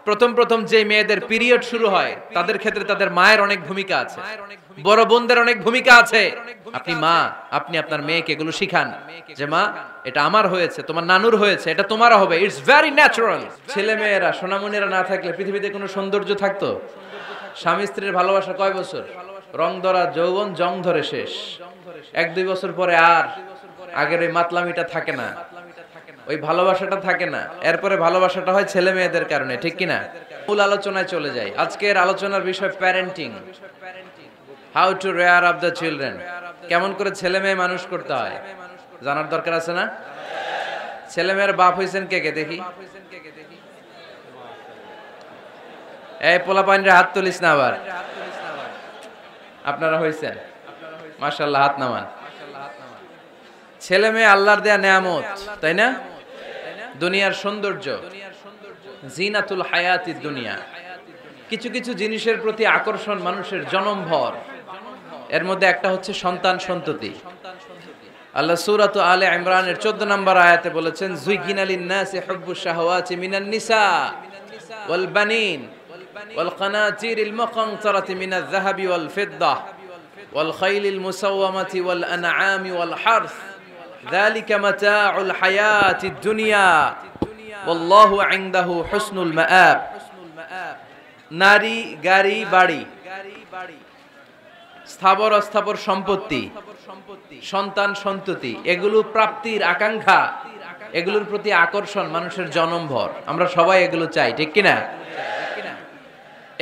প্রথম প্রথম যে মেয়েদের পিরিয়ড শুরু হয় তাদের ক্ষেত্রে তাদের মায়ের অনেক ভূমিকা আছে, বড় বোনদের অনেক ভূমিকা আছে। আপনি মা, আপনি আপনার মেয়েকে এগুলো শিখান যে মা এটা আমার হয়েছে, তোমার নানুর হয়েছে, এটা তোমারও হবে, ইটস ভেরি ন্যাচারাল। ছেলে মেয়েরা সোনামণিরা না থাকলে পৃথিবীতে কোনো সৌন্দর্য থাকতো? স্বামী স্ত্রীর ভালোবাসা কয় বছর? রং ধরা যৌবন, জং ধরে শেষ। 1-2 বছর পরে আর আগের ওই মাতলামিটা থাকে না, ওই ভালোবাসাটা থাকে না। এরপরে ভালোবাসাটা হয় ছেলে মেয়েদের কারণে, ঠিক কিনা? মূল আলোচনায় চলে যাই। আজকের আলোচনার বিষয় parenting, how to rare up the children. কেমন করে ছেলে মেয়ে মানুষ করতে হয় জানার দরকার আছে না? ছেলে মেয়ের বাপ হইছেন কে কে দেখি? এই পোলাপাইনরে হাত তুলিস না আবার। আপনারা হইছেন? মাশাআল্লাহ, হাত নামান। ছেলে মেয়ে আল্লাহর দেয়া নেয়ামত, তাই না? দুনিয়ার সৌন্দর্য, জিনাতুল হায়াতিদ দুনিয়া। কিছু কিছু জিনিসের প্রতি আকর্ষণ মানুষের জনমভর। এর মধ্যে একটা হচ্ছে সন্তান সন্ততি। আল্লাহ সূরাত আলে ইমরানের 14 নম্বর আয়াতে বলেছেন, যুইগিনা লিন-নাসি হুব্বুশ শাহাওয়াতি মিনান নিসা ওয়াল বানিন ওয়াল কানাতিরিল মুকানতারাতি মিনাজ যাহাবি ওয়াল ফিদ্দাহ ওয়াল খাইলিল মুসাওয়ামাতি ওয়াল আনআমি ওয়াল হারস যালিকা মাতাউল হায়াতিদ দুনিয়া ওয়াল্লাহু ইনদাহু হুসনুল মাআব। নারী, গাড়ি, বাড়ি, স্থাবর অস্থাবর সম্পত্তি, সন্তান সন্ততি, এগুলো প্রাপ্তির আকাঙ্ক্ষা, এগুলোর প্রতি আকর্ষণ মানুষের জনমভর। আমরা সবাই এগুলো চাই, ঠিক কিনা?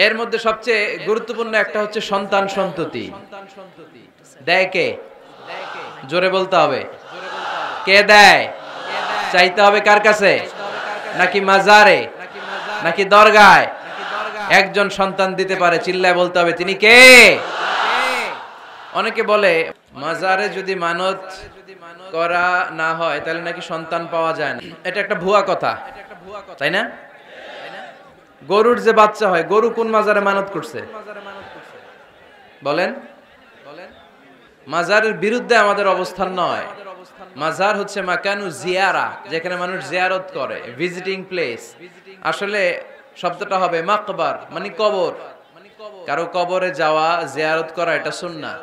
এর মধ্যে সবচেয়ে গুরুত্বপূর্ণ একটা হচ্ছে সন্তান সন্ততি। দেয় কে? জোরে বলতে হবে, কে দেয়? চাইতে হবে কার কাছে? নাকি মাজারে, নাকি দরগায়? একজন সন্তান দিতে পারে, চিল্লায় বলতে হবে তিনি কে? অনেকে বলে মাজারে যদি মানত করা না হয় তাহলে নাকি সন্তান পাওয়া যায় না। এটা একটা ভুয়া কথা, তাই না? গরুর যে বাচ্চা হয়, গরু কোন মাজারে মানত করছে বলেন? মাজারের বিরুদ্ধে আমাদের অবস্থান নয়। মাজার হচ্ছে মাকানু জিয়ারা, যেখানে মানুষ জিয়ারত করে, ভিজিটিং প্লেস। আসলে শব্দটা হবে মাকবার, মানে কবর। কারো কবরে যাওয়া, জিয়ারত করা, এটা সুন্নাহ।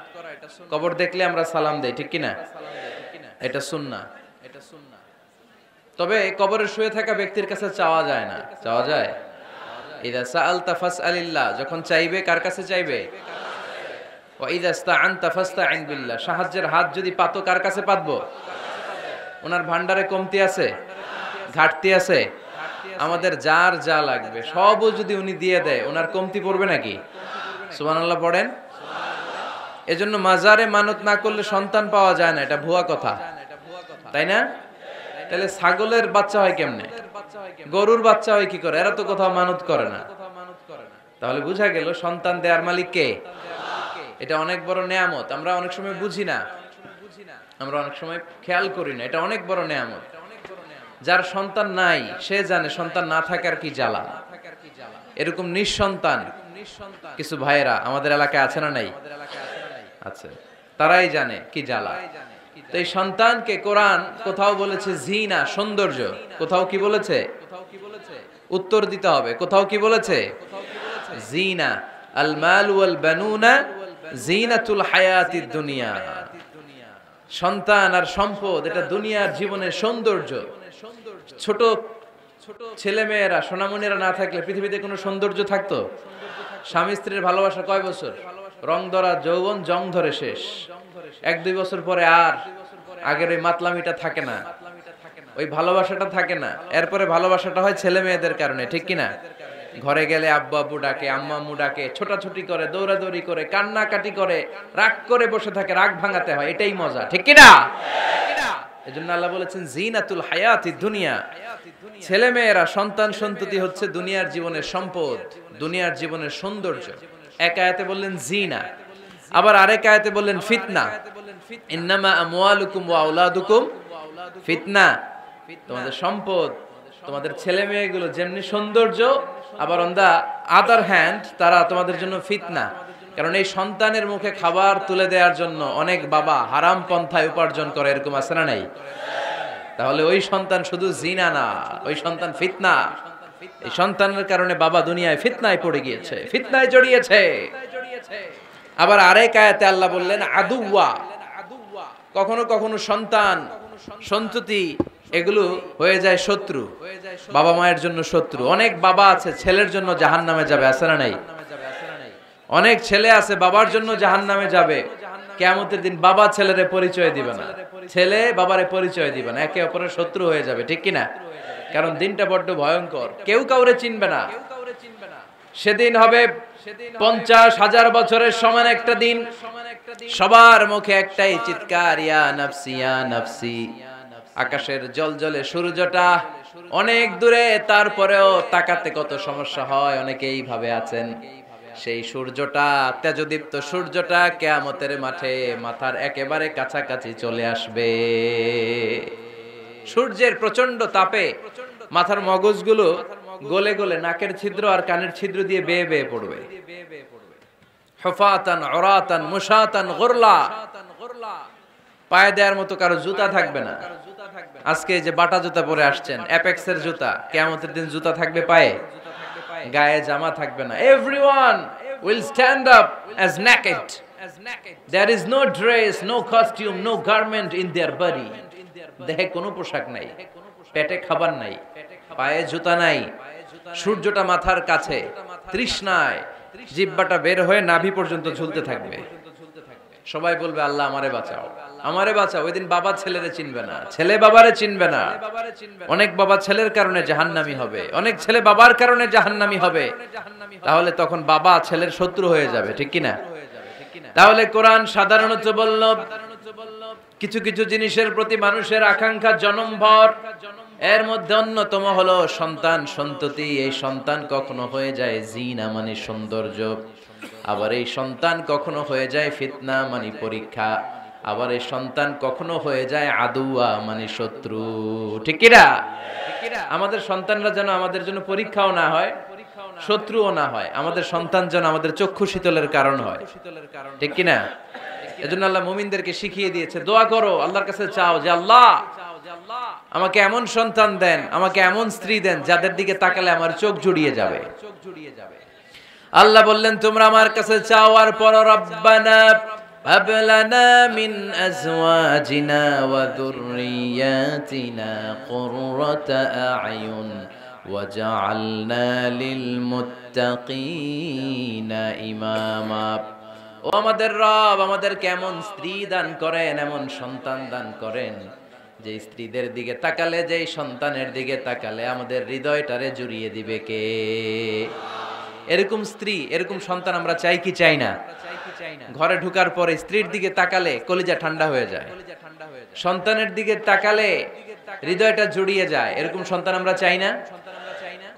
কবর দেখলে আমরা সালাম দেই, ঠিক কিনা? এটা সুন্নাহ। তবে কবরে শুয়ে থাকা ব্যক্তির কাছে চাওয়া যায় না। চাওয়া যায়? ইযা সাআলতা ফাসআলিল্লাহ, যখন চাইবে কার কাছে চাইবে? ওয়া ইযা ইসতাআনতা ফাসতাইন বিল্লাহ, সাহায্যের হাত যদি পাতো কার কাছে পাতবো? ওনার ভান্ডারে কমতি আছে, ঘাটতি আছে? আমাদের যার যা লাগবে সবও যদি উনি দিয়ে দেয়, ওনার কমতি পড়বে নাকি? সুবহানাল্লাহ পড়েন। এজন্য মাজারে মানত না করলে সন্তান পাওয়া যায় না, এটা ভুয়া কথা, তাই না? তাহলে ছাগলের বাচ্চা হয় কেমনে? গরুর বাচ্চা হয় কি করে? এরা তো কোথাও মানত করে না। তাহলে বুঝা গেল সন্তান দেয়ার মালিক কে? এটা অনেক বড় নেয়ামত। আমরা অনেক সময় বুঝি না, আমরা অনেক সময় খেয়াল করি না। এটা অনেক বড় নেয়ামত। যার সন্তান নাই সে জানে সন্তান না থাকার কি জ্বালা। এরকম নিঃসন্তান কিছু ভাইয়েরা আমাদের এলাকায় আছে না নাই? আছে, তারাই জানে কি জ্বালা। তো এই সন্তানকে কোরআন কোথাও বলেছে জিনা, সৌন্দর্য, কোথাও কি বলেছে? উত্তর দিতে হবে। কোথাও কি বলেছে? জিনা, আল মাল ওয়াল বানুনা জিনাতুল হায়াতিদ দুনিয়া। সন্তান আর সম্পদ এটা দুনিয়ার জীবনের সৌন্দর্য। ছোট ছেলে মেয়েরা, সোনামণিরা না থাকলে পৃথিবীতে কোনো সৌন্দর্য থাকতো? স্বামী স্ত্রীর ভালোবাসা কয় বছর? রং ধরা যৌবন, জং ধরে শেষ। 1-2 বছর পরে আর আগের ওই মাতলামিটা থাকে না, ওই ভালোবাসাটা থাকে না। এরপরে ভালোবাসাটা হয় ছেলে মেয়েদের কারণে, ঠিক কিনা? ঘরে গেলে আব্বু আব্বু ডাকে, আম্মা আম্মু ডাকে, ছোটাছুটি করে, দৌড়াদৌড়ি করে, কান্নাকাটি করে, রাগ করে বসে থাকে, রাগ ভাঙাতে হয়, এটাই মজা, ঠিক কিনা? এজন্য আল্লাহ বলেছেন জিনাতুল হায়াতিদ দুনিয়া। ছেলে মেয়েরা, সন্তান সন্ততি হচ্ছে দুনিয়ার জীবনের সম্পদ, দুনিয়ার জীবনের সৌন্দর্য। এক আয়াতে বললেন জিনা, আবার আরেক আয়াতে বললেন ফিতনা। ইন্নামা আমওয়ালুকুম ওয়া আওলাদুকুম ফিতনা। তোমাদের সম্পদ, তোমাদের ছেলে মেয়েগুলো যেমনি সৌন্দর্য, আবার অন দা আদার হ্যান্ড তারা তোমাদের জন্য ফিতনা। কারণ এই সন্তানের মুখে খাবার তুলে দেওয়ার জন্য অনেক বাবা হারাম পন্থায় উপার্জন করে, এরকম আছে না নাই? তাহলে ওই সন্তান শুধু জিনা না, ওই সন্তান ফিতনা। এই সন্তানের কারণে বাবা দুনিয়ায় ফিতনায় পড়ে গিয়েছে, ফিতনায় জড়িয়েছে। আবার আরেক আয়াতে আল্লাহ বললেন আদুওয়া, কখনো কখনো সন্তান সন্ততি এগুলো হয়ে যায় শত্রু, বাবা মায়ের জন্য শত্রু। অনেক বাবা আছে ছেলের জন্য জাহান্নামে যাবে, আছে না নাই? অনেক ছেলে আছে বাবার জন্য জাহান্নামে যাবে। কিয়ামতের দিন বাবা ছেলেরে পরিচয় দিবে না, ছেলে বাবারে পরিচয় দিবে না, একে অপরের শত্রু হয়ে যাবে, ঠিক কিনা? কারণ দিনটা বড্ড ভয়ঙ্কর, কেউ কাউরে চিনবে না। সেদিন হবে 50,000 বছরের সমান একটা দিন। সবার মুখে একটাই চিৎকার, ইয়া নাফসি ইয়া নাফসি। আকাশের জলজলে সূর্যটা অনেক দূরে, তারপরেও তাকাতে কত সমস্যা হয়, অনেকেই ভাবে আছেন। সেই সূর্যটা, তেজদীপ্ত সূর্যটা কিয়ামতের মাঠে মাথার একেবারে কাছাকাছি চলে আসবে। সূর্যের প্রচন্ড তাপে মাথার মগজগুলো গলে গলে নাকের ছিদ্র আর কানের ছিদ্র দিয়ে বেয়ে বেয়ে পড়বে। হুফাতান উরাতান মুশাতান গুরলা, পায়ে দেওয়ার মতো কারো জুতা থাকবে না। আজকে যে বাটা জুতা পরে আসছেন, অ্যাপেক্সের জুতা, কিয়ামতের দিন জুতা থাকবে পায়ে, গায়ে জামা থাকবে না। Everyone will stand up as naked. There is no dress, no costume, no garment in their body. দেহে কোনো পোশাক নাই, পেটে খাবার নাই, পায়ে জুতা নাই, সূর্যটা মাথার কাছে, তৃষ্ণায় জিহ্বাটা বের হয়ে নাভি পর্যন্ত ঝুলতে থাকবে। সবাই বলবে আল্লাহ আমারে বাঁচাও, আমারে বাঁচাও। ওই দিন বাবা ছেলেরে চিনবে না, ছেলে বাবারে চিনবে না। অনেক বাবা ছেলের কারণে জাহান্নামী হবে, অনেক ছেলে বাবার কারণে জাহান্নামী হবে। তাহলে তখন বাবা ছেলের শত্রু হয়ে যাবে, ঠিক কিনা? তাহলে কোরআন সাধারণত বলল কিছু কিছু জিনিসের প্রতি মানুষের আকাঙ্ক্ষা জনমভর, এর মধ্যে অন্যতম হলো সন্তান সন্ততি। এই সন্তান কখনো হয়ে যায় জিনা মানে সৌন্দর্য, আবার এই সন্তান কখনো হয়ে যায় ফিতনা মানে পরীক্ষা, আবার এই সন্তান কখনো হয়ে যায় আদুয়া মানে শত্রু, ঠিক কিনা? আমাদের সন্তানরা যেন আমাদের জন্য পরীক্ষাও না হয়, শত্রুও না হয়। আমাদের সন্তান যেন আমাদের চক্ষু শীতলের কারণ হয়, ঠিক কিনা? এজন্য আল্লাহ মুমিনদেরকে শিখিয়ে দিয়েছে, দোয়া করো, আল্লাহর কাছে চাও যে আল্লাহ আমাকে এমন সন্তান দেন, আমাকে এমন স্ত্রী দেন যাদের দিকে তাকালে আমার চোখ জুড়িয়ে যাবে। আল্লাহ বললেন তোমরা আমার কাছে চাও আর পড়ো, রব্বানা হাব লানা মিন আজওয়াজিনা ওয়া যুররিয়াতিনা কুররাতা আ'য়ুন ওয়াজআলনা লিল মুত্তাকিনা ইমামা। ও আমাদের রব, আমাদের কেমন স্ত্রী দান করেন, এমন সন্তান দান করেন যে স্ত্রীদের দিকে তাকালে, যেই সন্তানের দিকে তাকালে আমাদের হৃদয়টারে জুড়িয়ে দিবে কে? এরকম স্ত্রী, এরকম সন্তান আমরা চাই কি চাই না? ঘরে ঢোকার পরে স্ত্রীর দিকে তাকালে কলিজা ঠান্ডা হয়ে যায়, সন্তানের দিকে তাকালে হৃদয়টা জুড়িয়ে যায়। এরকম সন্তান আমরা চাই না?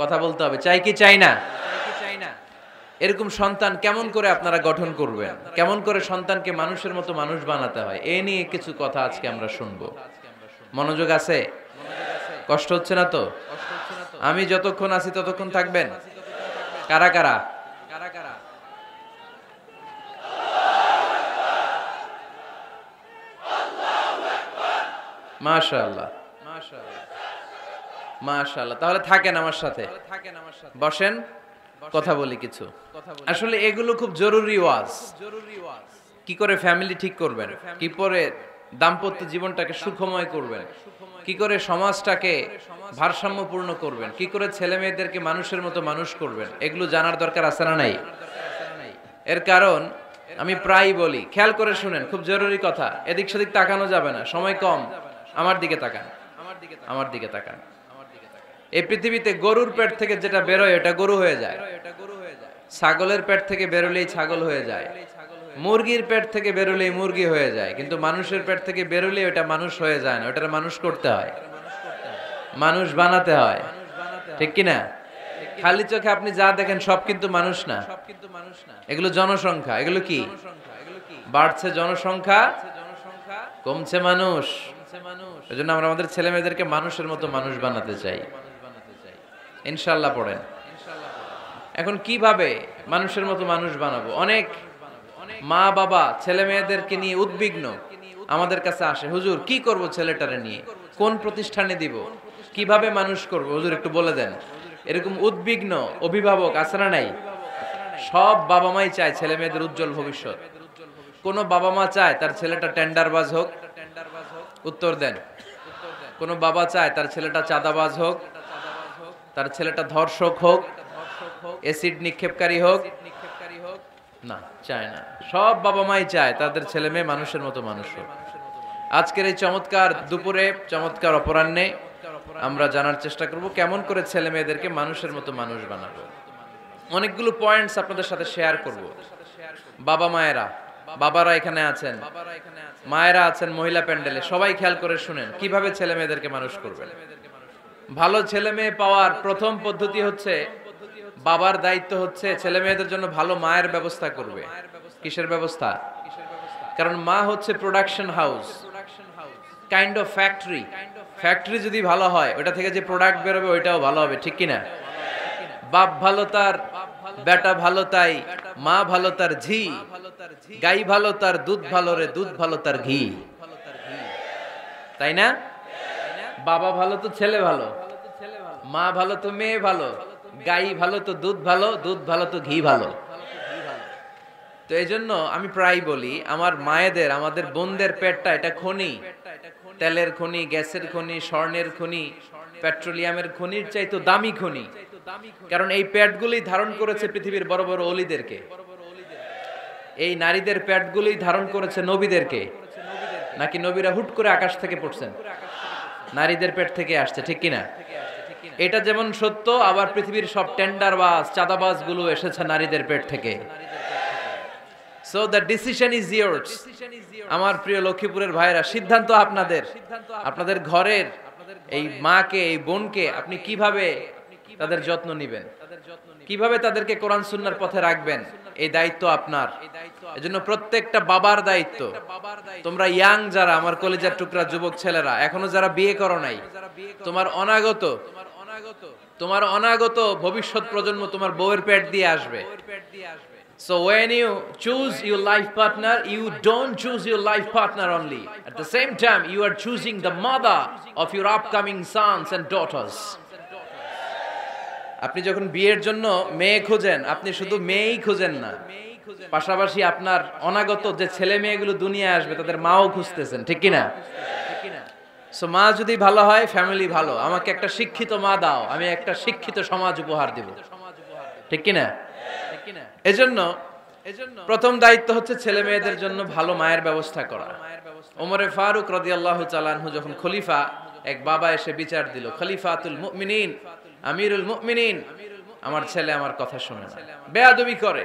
কথা বলতে হবে, চাই কি চাই না? এরকম সন্তান কেমন করে আপনারা গঠন করবেন, কেমন করে সন্তানকে মানুষের মতো মানুষ বানাতে হয়, এ নিয়ে কিছু কথা আজকে আমরা শুনবো। মনোযোগ আছে? কষ্ট হচ্ছে না তো? আমি যতক্ষণ আছি ততক্ষণ থাকবেন? কারা কারা? মাশাআল্লাহ, মাশাআল্লাহ। তাহলে থাকেন আমার সাথে, বসেন, কথা বলি কিছু। আসলে এগুলো খুব জরুরি ওয়াজ। কি করে ফ্যামিলি ঠিক করবেন, কি করে দাম্পত্য জীবনটাকে সুখময় করবেন, কি করে সমাজটাকে ভারসাম্যপূর্ণ করবেন, কি করে ছেলে মেয়েদেরকে মানুষের মতো মানুষ করবেন, এগুলো জানার দরকার আছে না নাই? এর কারণ আমি প্রায় বলি, খেয়াল করে শুনেন, খুব জরুরি কথা, এদিক সেদিক তাকানো যাবে না, সময় কম। আমার দিকে তাকান, আমার দিকে তাকান। এই পৃথিবীতে গরুর পেট থেকে যেটা বেরোয় এটা গরু হয়ে যায়, ছাগলের পেট থেকে বেরোলেই ছাগল হয়ে যায়, মুরগির পেট থেকে বেরোলেই মুরগি হয়ে যায়, কিন্তু মানুষের পেট থেকে বেরোলে ওটা মানুষ হয়ে যায় না, ওটা মানুষ করতে হয়, মানুষ বানাতে হয়, ঠিক কিনা? খালি চোখে আপনি যা দেখেন সব কিন্তু মানুষ না, এগুলো জনসংখ্যা। এগুলো কি? বাড়ছে জনসংখ্যা, কমছে মানুষ। এজন্য আমরা আমাদের ছেলে মেয়েদেরকে মানুষের মতো মানুষ বানাতে চাই, ইনশাআল্লাহ। পড়েন। এখন কিভাবে মানুষের মতো মানুষ বানাবো? অনেক মা বাবা ছেলে মেয়েদেরকে নিয়ে উদ্বিগ্ন, আমাদের কাছে আসে, হুজুর কি করব ছেলেটারে নিয়ে, কোন প্রতিষ্ঠানে দিব, কিভাবে মানুষ করব, হুজুর একটু বলে দেন। এরকম উদ্বিগ্ন অভিভাবক আছে না নাই? সব বাবা মাই চায় ছেলে মেয়েদের উজ্জ্বল ভবিষ্যৎ। কোন বাবা মা চায় তার ছেলেটা টেন্ডারবাজ হোক? উত্তর দেন। কোন বাবা চায় তার ছেলেটা চাঁদাবাজ হোক, তার ছেলেটা ধর্ষক হোক, অ্যাসিড নিক্ষেপকারী হোক? না, চায় না। সব বাবা মাই চায় তাদের ছেলে মেয়ে মানুষের মতো মানুষ হোক। আজকের এই চমৎকার দুপুরে, চমৎকার অপরাহ্নে আমরা জানার চেষ্টা করব কেমন করে ছেলে মেয়েদেরকে মানুষের মতো মানুষ বানাবো। অনেকগুলো পয়েন্টস আপনাদের সাথে শেয়ার করব। বাবা মায়েরা, বাবারা এখানে আছেন, মায়েরা আছেন মহিলা প্যান্ডেলে, সবাই খেয়াল করে শুনেন কিভাবে ছেলে মেয়েদেরকে মানুষ করবেন। ভালো ছেলে মেয়ে পাওয়ার প্রথম পদ্ধতি হচ্ছে, বাবার দায়িত্ব হচ্ছে ছেলে মেয়েদের জন্য ভালো মায়ের ব্যবস্থা করবে। কিসের ব্যবস্থা? কারণ মা হচ্ছে production house, kind of factory. Factory যদি ভালো হয়, ওটা থেকে যে প্রোডাক্ট বেরোবে ওইটাও ভালো হবে, ঠিক কিনা? বাপ ভালো তার বেটা ভালো তাই, মা ভালো তার ঝি, গাই ভালো তার দুধ ভালো রে, দুধ ভালো তার ঘি, তাই না? বাবা ভালো তো ছেলে ভালো, মা ভালো তো মেয়ে ভালো, গাই ভালো তো দুধ ভালো, দুধ ভালো তো ঘি ভালো। তো এই জন্য আমি প্রায় বলি, আমার মায়েদের, আমাদের বোনদের পেটটা এটা খনি, তেলের খনি, গ্যাসের খনি, স্বর্ণের খনি, পেট্রোলিয়ামের খনির চাইতো দামি খনি। কারণ এই পেটগুলোই ধারণ করেছে পৃথিবীর বড় বড় অলিদেরকে। এই নারীদের পেটগুলোই ধারণ করেছে নবীদেরকে। নাকি নবীরা হুট করে আকাশ থেকে পড়ছেন? নারীদের পেট থেকে আসছে, ঠিক কিনা? এটা যেমন সত্য, আবার পৃথিবীর সব টেন্ডারবাজ, চাঁদাবাজ গুলো এসেছে নারীদের পেট থেকে। So the decision is years. আমার প্রিয় লক্ষ্মীপুরের ভাইরা, সিদ্ধান্ত আপনাদের। আপনাদের ঘরের এই মাকে, এই বোনকে আপনি কিভাবে তাদের যত্ন নেবেন, কিভাবে তাদেরকে কোরআন সুন্নাহর পথে রাখবেন, এই দায়িত্ব আপনার। এজন্য প্রত্যেকটা বাবার দায়িত্ব। তোমরা ইয়াং যারা, আমার কলিজার টুকরা যুবক ছেলেরা, এখনো যারা বিয়ে করো নাই, তোমার অনাগত ভবিষ্যৎ প্রজন্ম তোমার বউয়ের পেট দিয়ে আসবে। So when you choose your life partner, you don't choose your life partner only. At the same time, you are choosing the mother of your upcoming sons and daughters. আপনি যখন বিয়ের জন্য মেয়ে খোঁজেন, আপনি শুধু মেয়েই খোঁজেন না, পাশাপাশি আপনার অনাগত যে ছেলে মেয়েগুলো দুনিয়ায় আসবে তাদের মাও খুঁজতেছেন, ঠিক কিনা? সো মা যদি ভালো হয়, ফ্যামিলি ভালো। আমাকে একটা শিক্ষিত মা দাও, আমি একটা শিক্ষিত সমাজ উপহার দেব, ঠিক কিনা? এজন্য প্রথম দায়িত্ব হচ্ছে ছেলে মেয়েদের জন্য ভালো মায়ের ব্যবস্থা করা। ওমরে ফারুক রাদিয়াল্লাহু তাআলা আনহু যখন খলিফা, এক বাবা এসে বিচার দিল, খলিফাতুল মুমিনিন, আমিরুল মুমিনিন, আমার ছেলে আমার কথা শুনে না, বেয়াদবি করে।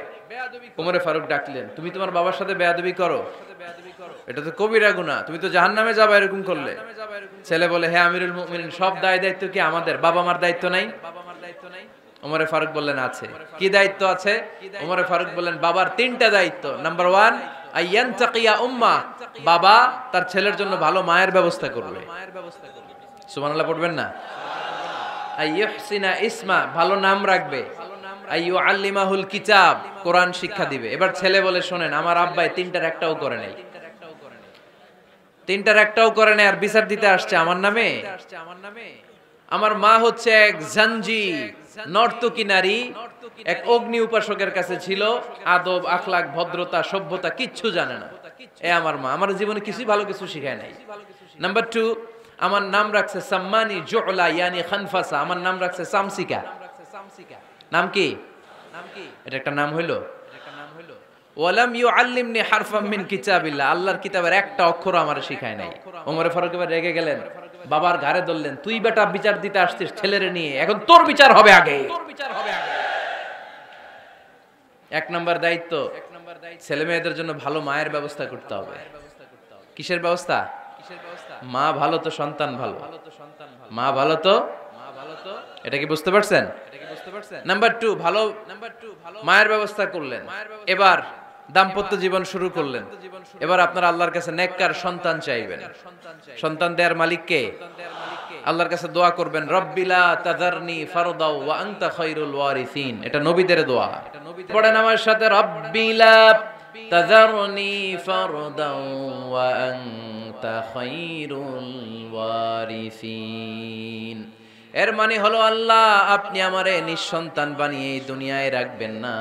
ওমরে ফারুক ডাকলেন, তুমি তোমার বাবার সাথে বেয়াদবি করো? এটা তো কবিরা গুনাহ, তুমি তো জাহান্নামে যাবে এরকম করলে। ছেলে বলে, হে আমিরুল মুমিনিন, সব দায়িত্ব কি আমাদের? বাবা মার দায়িত্ব নাই? ওমরে ফারুক বললেন, আছে। কি দায়িত্ব আছে? ওমরে ফারুক বললেন, বাবার তিনটা দায়িত্ব। নাম্বার 1, আইয়ানতাকিয়া উম্মা, বাবা তার ছেলের জন্য ভালো মায়ের ব্যবস্থা করবে। সুবহানাল্লাহ পড়বেন না? আইয়ুহসিনা ইসমা, ভালো নাম রাখবে। আইয়ুআল্লিমাহুল কিতাব, কোরআন শিক্ষা দিবে। এবার ছেলে বলে, শোনেন, আমার আব্বাই তিনটার একটাও করে নাই, তিনটার একটাও করে নাই, আর বিচার দিতে আসছে আমার নামে। আমার মা হচ্ছে এক জাঞ্জি, নর্তকী নারী, এক অগ্নি উপাসকের কাছে ছিল, আদব, আখলাক, ভদ্রতা, সভ্যতা কিচ্ছু জানে না। এ আমার মা, আমার জীবনে কিছুই ভালো কিছু শিখায় নাই। নাম্বার 2, আমার নাম রাখছে সাম্মানি জুলা, ইয়ানি খানফাসা, আমার নাম রাখছে সামসিকা। নাম কি? এটা একটা নাম হইলো? ওয়ালাম ইউআল্লিমনি হারফাম মিন কিতাবিল্লাহ, আল্লাহর কিতাবের একটা অক্ষর আমারে শিখায় নাই। ওমরে ফারুক এবার রেগে গেলেন, বাবার ঘাড়ে ধরলেন, তুই বেটা বিচার দিতে আসছিস ছেলেরে নিয়ে, এখন তোর বিচার হবে আগে। এক নাম্বার দায়িত্ব, ছেলে মেয়েদের জন্য ভালো মায়ের ব্যবস্থা করতে হবে। কিসের ব্যবস্থা? মা ভালো তো সন্তান ভালো, মা ভালো তো, এটা কি বুঝতে পারছেন? নাম্বার 2, ভালো মায়ের ব্যবস্থা করলেন। এবার দাম্পত্য জীবন শুরু করলেন। এবার আপনারা আল্লাহর কাছে নেককার সন্তান চাইবেন। সন্তান দেয়ার মালিক কে? আল্লাহর কাছে দোয়া করবেন, রব্বিলা তাযারনি ফারদাও ওয়া আনতা খায়রুল ওয়ারিসিন। এটা নবীদের দোয়া। পড়েন আমার সাথে, রব্বিলা তাযারনি ফারদাও ওয়া আনতা খায়রুল ওয়ারিসিন। এর মানে হলো আল্লাহ আপনি আমারে নিঃসন্তান বানিয়ে এই দুনিয়ায় রাখবেন না,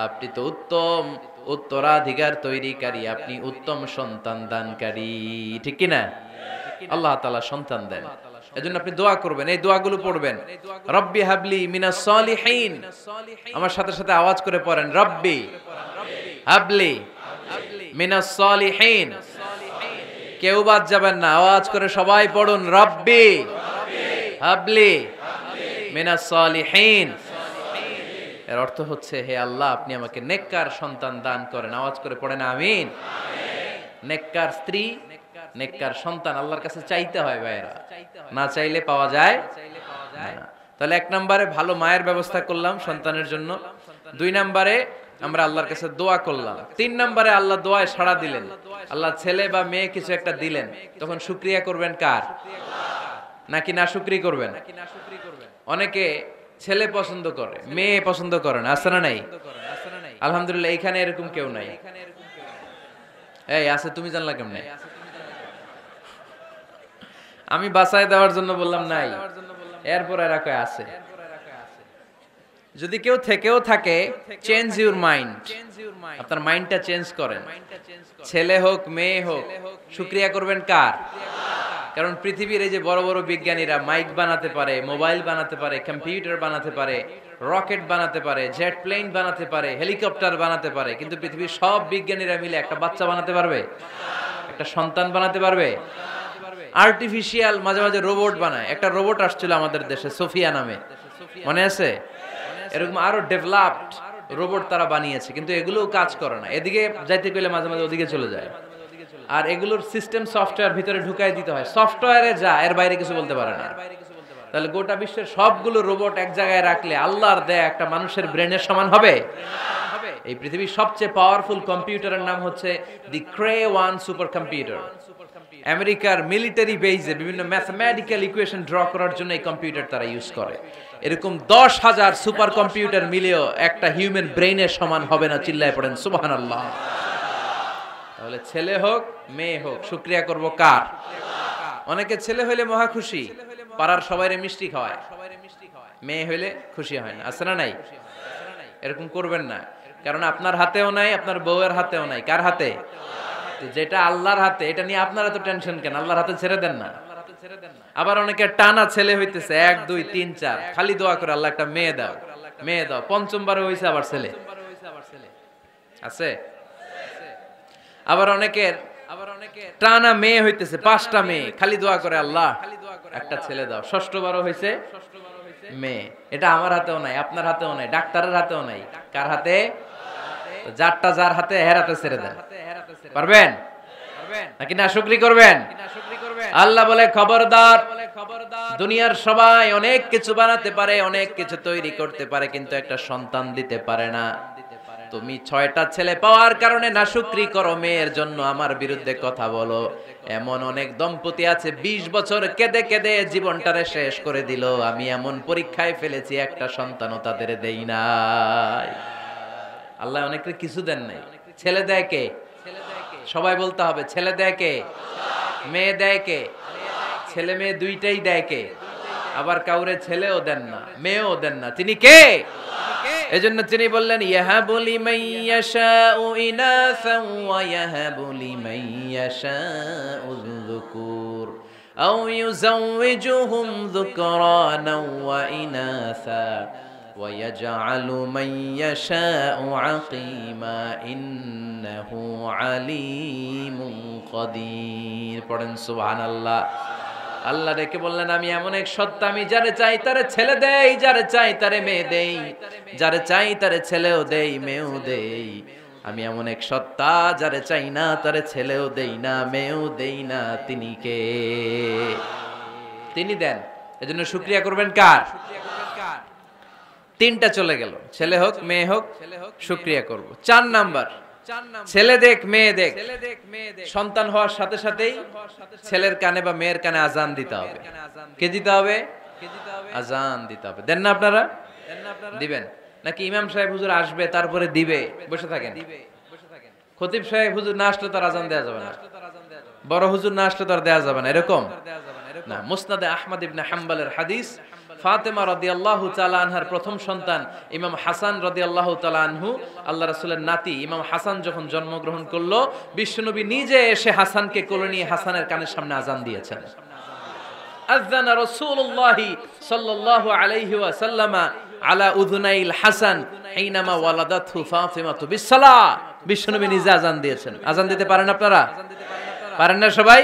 আপনি তো উত্তম উত্তরাধিকার তৈরিকারী, আপনি উত্তম সন্তান দানকারী, ঠিক কি না? আল্লাহ তাআলা সন্তান দেন, এজন্য আপনি দোয়া করবেন, এই দোয়াগুলো পড়বেন। রব্বি হাবলি মিনাস সালিহিন, আমার সাথে সাথে আওয়াজ করে পড়েন, রব্বি হাবলি মিনাস সালিহিন। কেউ বাদ যাবেন না, আওয়াজ করে সবাই পড়ুন, রব্বি হাবলি মিনাস সালিহিন। এর অর্থ হচ্ছে, হে আল্লাহ আপনি আমাকে নেককার সন্তান দান করেন। আওয়াজ করে পড়েন আমিন। নেককার স্ত্রী, নেককার সন্তান আল্লাহর কাছে চাইতে হয় ভাইরা, না চাইলে পাওয়া যায় না। তাহলে এক নম্বরে ভালো মায়ের ব্যবস্থা করলাম সন্তানের জন্য, দুই নম্বরে আমরা আল্লাহর কাছে দোয়া করলাম, তিন নম্বরে আল্লাহ দোয়ায় সাড়া দিলেন, আল্লাহ ছেলে বা মেয়ে কিছু একটা দিলেন, তখন শুকরিয়া করবেন কার? নাকি না শুকরি করবেন? অনেকে ছেলে পছন্দ করে, মেয়ে পছন্দ করে না, আছে না নাই? আলহামদুলিল্লাহ এখানে এরকম কেউ নাই। এই আছে, তুমি জানলা কেমনে? আমি বাঁচায় দেওয়ার জন্য বললাম নাই, এরপর এরা কয় আছে। যদি কেউ থেকেও থাকে, চেঞ্জ ইউর মাইন্ড, আপনার মাইন্ডটা চেঞ্জ করেন। ছেলে হোক মেয়ে হোক, শুকরিয়া করবেন কার? কারণ পৃথিবীর এই যে বড় বড় বিজ্ঞানীরা মাইক বানাতে পারে, মোবাইল বানাতে পারে, কম্পিউটার বানাতে পারে, রকেট বানাতে পারে, জেট প্লেন বানাতে পারে, হেলিকপ্টার বানাতে পারে, কিন্তু পৃথিবীর সব বিজ্ঞানীরা মিলে একটা বাচ্চা বানাতে পারবে? একটা সন্তান বানাতে পারবে? আর্টিফিশিয়াল মাঝে মাঝে রোবট বানায়। একটা রোবট আসছিল আমাদের দেশে, সোফিয়া নামে, মনে আছে? এরকম আরো ডেভেলপড রোবট তারা বানিয়েছে, কিন্তু এগুলোও কাজ করে না। এদিকে যাইতে গেলে মাঝে মাঝে ওদিকে চলে যায়। আর এগুলোর সিস্টেম সফটওয়্যার ভিতরে ঢুকাই দিতে হয়, সফটওয়্যারে যা, এর বাইরে কিছু বলতে পারে না। তাহলে গোটা বিশ্বের সবগুলো রোবট এক জায়গায় রাখলে আল্লাহর দেয়া একটা মানুষের ব্রেনের সমান হবে? এই পৃথিবীর সবচেয়ে পাওয়ারফুল কম্পিউটারের নাম হচ্ছে দি ক্রে 1 সুপার কম্পিউটার। আমেরিকার মিলিটারি বেজে বিভিন্ন ম্যাথমেটিক্যাল ইকুয়েশন ড্র করার জন্য এই কম্পিউটার তারা ইউজ করে। এরকম 10,000 সুপার কম্পিউটার মিলেও একটা হিউম্যান ব্রেইনের সমান হবে না। চিল্লায় পড়েন সুবহানাল্লাহ। তাহলে ছেলে হোক মেয়ে হোক, শুকরিয়া করব কার? অনেকে ছেলে হইলে মহা খুশি, পাড়ার সবাইরে মিষ্টি খাওয়ায়, মেয়ে হইলে খুশি হয় না, আছে না নাই? এরকম করবেন না, কারণ আপনার হাতেও নাই, আপনার বউয়ের হাতেও নাই। কার হাতে? যেটা আল্লাহর হাতে, এটা নিয়ে আপনারা তো টেনশন কেন? আল্লাহর হাতে ছেড়ে দেন না। আবার অনেকে টানা ছেলে হইতেছে 1 2 3 4, খালি দোয়া করে আল্লাহ একটা মেয়ে দাও, মেয়ে দাও। পঞ্চমবারে হইছে আবার ছেলে, আছে? আবার অনেকের টানা মেয়ে হইতেছে 5টা মেয়ে, খালি দোয়া করে আল্লাহ একটা ছেলে দাও। ষষ্ঠবারও হইছে মেয়ে। এটা আমার হাতেও নাই, আপনার হাতেও নাই, ডাক্তারের হাতেও নাই। কার হাতে? যারটা যার হাতে, হের হাতে ছেড়ে দেন। পারবেন নাকি না শুকরি করবেন? আল্লাহ বলে খবরদার, দুনিয়ার সবাই অনেক কিছু বানাতে পারে, অনেক কিছু তৈরি করতে পারে, কিন্তু একটা সন্তান দিতে পারে না। তুমি 6টা ছেলে পাওয়ার কারণে না শুকরি করো, মেয়ের জন্য আমার বিরুদ্ধে কথা বলো। এমন অনেক দম্পতি আছে 20 বছর কেঁদে কেঁদে জীবনটারে শেষ করে দিল। আমি এমন পরীক্ষায় ফেলেছি, একটা সন্তানও তাদের দেই নাই। আল্লাহ অনেকে কিছু দেন নাই। ছেলে দেয় কে? সবাই বলতে হবে, ছেলে দেয় কে? মেয়ে দেয় কে? ছেলে মেয়ে দুইটাই দেয় কে? আবার কাউরে ছেলেও দেন না, মেয়েও দেন না, তিনি কে? এজন্য তিনি বললেন, ইয়াহাবু লিমান ইয়াশাউ ইনাসান ওয়া ইয়াহাবু লিমান ইয়াশাউ যুকুর আও ইউযাওয়িজুহুম যুকরানান ওয়া ইনাসা ওয়া ইয়াজআলু মান ইয়াশাউ আকিমা ইন্নাহু আলিমুন কাদির। পড়েন সুবহানাল্লাহ। আল্লাহ ডেকে বললেন, আমি এমন এক সত্তা, আমি যারে চাই তারে ছেলে দেই, যারে চাই তারে মেয়ে দেই, যারে চাই তারে ছেলেও দেই, মেয়েও দেই। আমি এমন এক সত্তা, যারে চাই না তারে ছেলেও দেই না, মেয়েও দেই না। তিনি কে? তিনি দেন। এজন্য শুকরিয়া করবেন কার? 3টা চলে গেল, ছেলে হোক মেয়ে হোক, শুকরিয়া করব। 4 নাম্বার, ছেলে দেখ মেয়ে দেখ, সন্তান হওয়ার সাথে সাথেই ছেলের কানে বা মেয়ের কানে আজান দিতে হবে। কে দিতে হবে? আজান দিতে হবে। দেন না আপনারা? দিবেন নাকি? ইমাম সাহেব হুজুর আসবে তারপরে দিবে, বসে থাকেন। খতিব সাহেব হুজুর না আসলে তার আজান দেওয়া যাবে না, বড় হুজুর না আসলে তার দেওয়া যাবে না, এরকম না। মুসনাদে আহমদ ইবনে হাম্বলের হাদিস, ফাতেমা রাদিয়াল্লাহু তাআলা আনহার প্রথম সন্তান ইমাম হাসান রাদিয়াল্লাহু তাআলা আনহু, আল্লাহ রাসূলের নাতি ইমাম হাসান যখন জন্মগ্রহণ করলো, বিশ্বনবী নিজে এসে হাসানকে কোলে নিয়ে হাসানের কানের সামনে আযান দিয়েছেন। আযানা রাসূলুল্লাহ সাল্লাল্লাহু আলাইহি ওয়াসাল্লাম আলা উযুনাইল হাসান হিনামা ওয়ালাদাতহু ফাতিমাতু বিসসালাহ। বিশ্বনবী নিজে আযান দিয়েছেন। আযান দিতে পারেন আপনারা? পারেন না সবাই?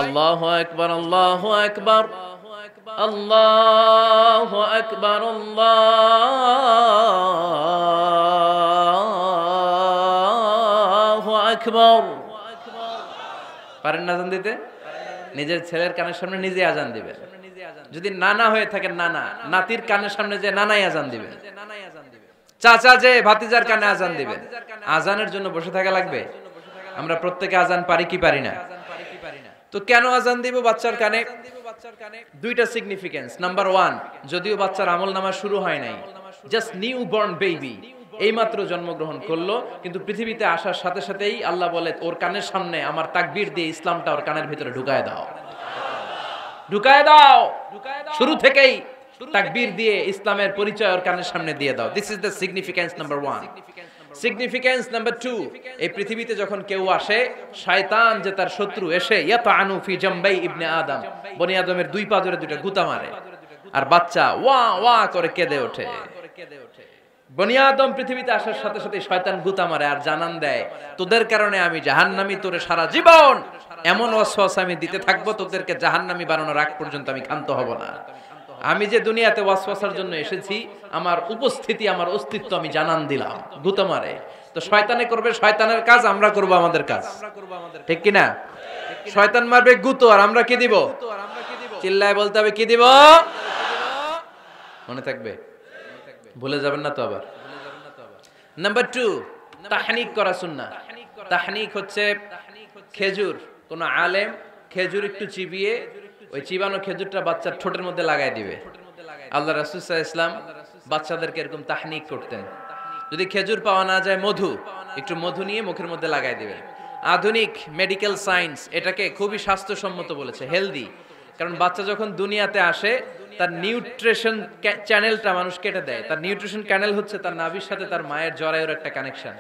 আল্লাহু আকবার, আল্লাহু আকবার, আল্লাহু আকবার, আল্লাহু আকবার। পারেন না আযান দিতে? নিজের ছেলের কানের সামনে নিজে আযান দিবেন। যদি নানা হয়ে থাকেন, নানা নাতির কানের সামনে যে নানাই আযান দিবেন, চাচা যে ভাতিজার কানে আযান দিবেন। আযানের জন্য বসে থাকা লাগবে? আমরা প্রত্যেকে আযান পারি কি পারি না? তো কেন আযান দিব বাচ্চার কানে? দুইটা সিগনিফিকেন্স। নাম্বার 1, যদিও বাচ্চার আমলনামা শুরু হয় নাই, জাস্ট নিউ বর্ন বেবি, এইমাত্র জন্মগ্রহণ করলো, কিন্তু পৃথিবীতে আসার সাথে সাথেই আল্লাহ বলে ওর কানের সামনে আমার তাকবীর দিয়ে ইসলামটা ওর কানের ভিতরে ঢুকায় দাও, ঢুকায় দাও। শুরু থেকেই তাকবীর দিয়ে ইসলামের পরিচয় ওর কানের সামনে দিয়ে দাও। This is the significance number 1। Significance number 2, এই পৃথিবীতে যখন কেউ আসে, শয়তান যে তার শত্রু এসে ইয়াতানু ফি জামবাই ইবনে আদম, বনি আদমের দুই পা ধরে দুইটা গুতা মারে, আর বাচ্চা ওয়া ওয়া করে কেঁদে ওঠে। বনি আদম পৃথিবীতে আসার সাথে সাথে শয়তান গুতা মারে আর জানান দেয়, তোদের কারণে আমি জাহান্নামী, তোরে সারা জীবন এমন ওয়াসওয়াসা আমি দিতে থাকবো, তোদেরকে জাহান্নামী বানানোর আগ পর্যন্ত আমি ক্ষান্ত হব না। আমি যে দুনিয়াতে ওয়াসওয়াসার জন্য এসেছি, আমার উপস্থিতি, আমার অস্তিত্ব আমি জানান দিলাম। গুতা মারে তো শয়তানে করবে শয়তানের কাজ, আমরা করব আমাদের কাজ, ঠিক কি না? শয়তান মারবে গুতো, আর আমরা কি দিব? চিল্লায় বলতে হবে কি দিব? মনে থাকবে, ভুলে যাবেন না তো আবার। নাম্বার 2, তাহনিক করা সুন্নাহ। তাহনিক হচ্ছে খেজুর, কোন আলেম খেজুর একটু চিবিয়ে ওই চিবানো খেজুরটা বাচ্চার ঠোঁটের মধ্যে লাগাই দিবে। আল্লাহ রাসূল সাল্লাল্লাহু আলাইহি ওয়াসাল্লাম বাচ্চাদেরকে এরকম তাহনিক করতেন। যদি খেজুর পাওয়া না যায়, মধু, একটু মধু নিয়ে মুখের মধ্যে লাগাই দিবেন। আধুনিক মেডিকেল সায়েন্স এটাকে খুবই স্বাস্থ্যসম্মত বলেছে, হেলদি। কারণ বাচ্চা যখন দুনিয়াতে আসে, তার নিউট্রিশন চ্যানেলটা মানুষ কেটে দেয়। তার নিউট্রিশন চ্যানেল হচ্ছে তার নাভির সাথে তার মায়ের জরায়ুর একটা কানেকশন।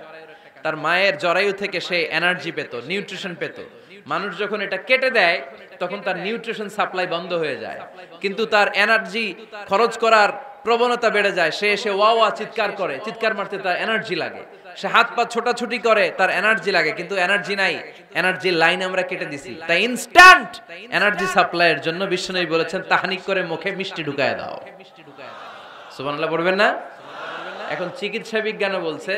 তার মায়ের জরায়ু থেকে সে এনার্জি পেত, নিউট্রিশন পেত। মানুষ যখন এটা কেটে দেয়, তখন তার নিউট্রিশন সাপ্লাই বন্ধ হয়ে যায়, কিন্তু তার এনার্জি খরচ করার প্রবণতা বেড়ে যায়। সে এসে ওয়া ওয়া চিৎকার করে, চিৎকার মারতে তার এনার্জি লাগে। সে হাত পা ছোটাছুটি করে, তার এনার্জি লাগে, কিন্তু এনার্জি নাই। এনার্জি লাইন আমরা কেটে দিছি। তাই ইনস্ট্যান্ট এনার্জি সাপ্লাইয়ের জন্য বিশ্বনবী বলেছেন, তাহনিক করে মুখে মিষ্টি ঢুকায় দাও। সুবহানাল্লাহ পড়বেন না? এখন চিকিৎসা বিজ্ঞানও বলছে,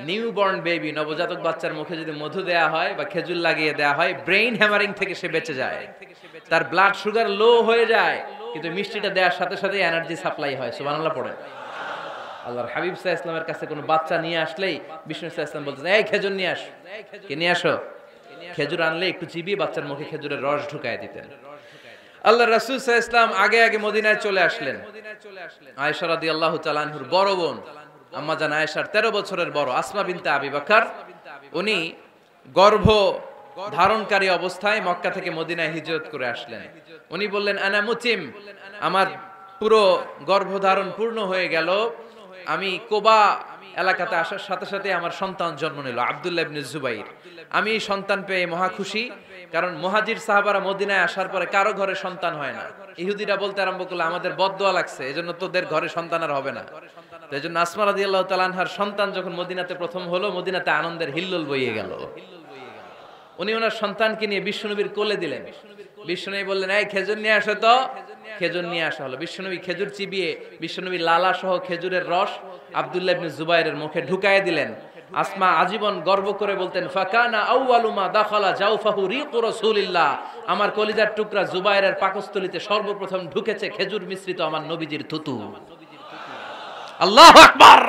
নিউবর্ন বেবি, নবজাতক বাচ্চার মুখে যদি মধু দেয়া হয় বা খেজুর লাগিয়ে দেয়া হয়, ব্রেইন হ্যামারিং থেকে সে বেঁচে যায়। তার ব্লাড সুগার লো হয়ে যায়, কিন্তু মিষ্টিটা দেওয়ার সাথে সাথে এনার্জি সাপ্লাই হয়। সুবহানাল্লাহ পড়েন। আল্লাহর হাবিব সাল্লাল্লাহু আলাইহি ওয়াসাল্লামের কাছে কোনো বাচ্চা নিয়ে আসলেই বিষ্ণু সাল্লাল্লাহু আলাইহি ওয়াসাল্লাম বলতেন, এই খেজুর নিয়ে আস, কে নিয়ে আসো। খেজুর আনলে একটু চিবিয়ে বাচ্চার মুখে খেজুরের রস ঢুকায় দিতেন। আল্লাহ রাসূল সাল্লাল্লাহু আলাইহি ওয়াসাল্লাম আগে আগে মদিনায় চলে আসলেন। আয়েশা রাদিয়াল্লাহু তাআলা আনহুর বড় বোন, আম্মা জান আয়েশার 13 বছরের বড় আসমা বিনতে আবি বকর, উনি গর্ভ ধারণকারী অবস্থায় মক্কা থেকে মদিনায় হিজরত করে আসলেন। উনি বললেন, আনা মুতিম, আমার পুরো গর্ভধারণ পূর্ণ হয়ে গেল, আমি কোবা এলাকাতে আসার সাথে সাথে আমার সন্তান জন্ম নিল, আব্দুল্লাহ ইবনে জুবাইর। আমি সন্তান পেয়ে মহা খুশি, কারণ মুহাজির সাহাবারা মদিনায় আসার পরে কারো ঘরে সন্তান হয় না। ইহুদিরা বলতে আরম্ভ করলো, আমাদের বদদোয়া লাগছে, এজন্য তোদের ঘরে সন্তান আর হবে না। তো এজন্য আসমা রাদিয়াল্লাহু তাআলা আনহার সন্তান যখন মদিনাতে প্রথম হলো, মদিনাতে আনন্দের হিল্লোল বইয়ে গেল। উনি ওনার সন্তানকে নিয়ে বিশ্বনবীর কোলে দিলেন। বিশ্বনবী বললেন, এই খেজুর নিয়ে আসো তো। খেজুর নিয়ে আসা হলো। বিশ্বনবী খেজুর চিবিয়ে বিশ্বনবী লালা সহ খেজুরের রস আব্দুল্লাহ ইবনে জুবাইরের মুখে ঢুকায় দিলেন। আসমা আজীবন গর্ব করে বলতেন, ফাকানা আউয়ালু মা দাখালা জাওফাহু রিকু রাসূলিল্লাহ, আমার কলিজার টুকরা জুবাইরের পাকস্থলীতে সর্বপ্রথম ঢুকেছে খেজুর মিশ্রিত আমার নবীজির থুতু। আল্লাহু আকবার।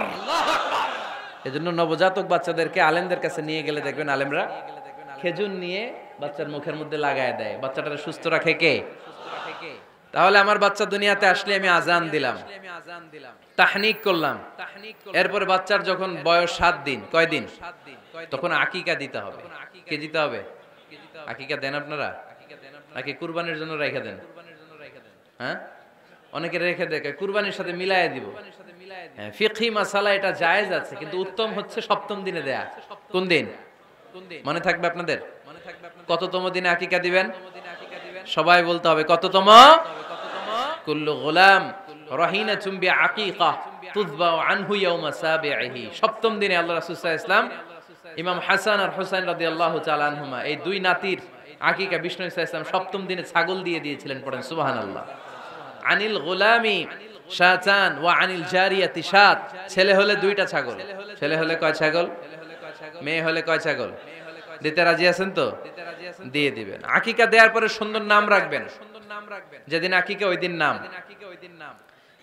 এজন্য নবজাতক বাচ্চাদেরকে আলেমদের কাছে নিয়ে গেলে দেখবেন, আলেমরা খেজুর নিয়ে বাচ্চার মুখের মধ্যে লাগায় দেয়। বাচ্চাটাকে সুস্থ রাখে কে? তাহলে আমার বাচ্চা দুনিয়াতে আসলে আমি আজান দিলাম, তাহনিক করলাম, এরপরে বাচ্চার যখন বয়স 7 দিন, কয় দিন, তখন আকিকা দিতে হবে। কে দিতে হবে? আকিকা দেন আপনারা নাকি কুরবানির জন্য রেখে দেন? হ্যাঁ, অনেকে রেখে দেখে কুরবানির সাথে মিলাইয়া দিব। ফিকহি মাসালা এটা জায়েজ আছে, কিন্তু উত্তম হচ্ছে সপ্তম দিনে দেয়া। কোন দিন মনে থাকবে আপনাদের? কততম দিনে আকিকা দিবেন? সবাই বলতে হবে কততম? কুল্লু গোলাম রাহিনাতুম বিআকিকা তুযবাউ আনহু ইয়াওমা সাবিহি। সপ্তম দিনে আল্লাহ রাসূল সাল্লাল্লাহু আলাইহি ওয়াসাল্লাম ইমাম হাসান আর হুসাইন রাদিয়াল্লাহু তাআলা আনহুমা এই দুই নাতির আকিকা বিষ্ণু সাল্লাল্লাহু আলাইহি ওয়াসাল্লাম সপ্তম দিনে ছাগল দিয়ে দিয়েছিলেন। পড়েন সুবহানাল্লাহ। আনিল গোলামি শাতান ওয়া আনিল জারিয়াতি শাত। ছেলে হলে দুইটা ছাগল। ছেলে হলে কয় ছাগল? মেয়ে হলে কয় ছাগল? দিতে রাজি আছেন তো? দিয়ে দিবেন। আকিকা দেওয়ার পরে সুন্দর নাম রাখবেন। যেদিন আকিকা ওই দিন নাম।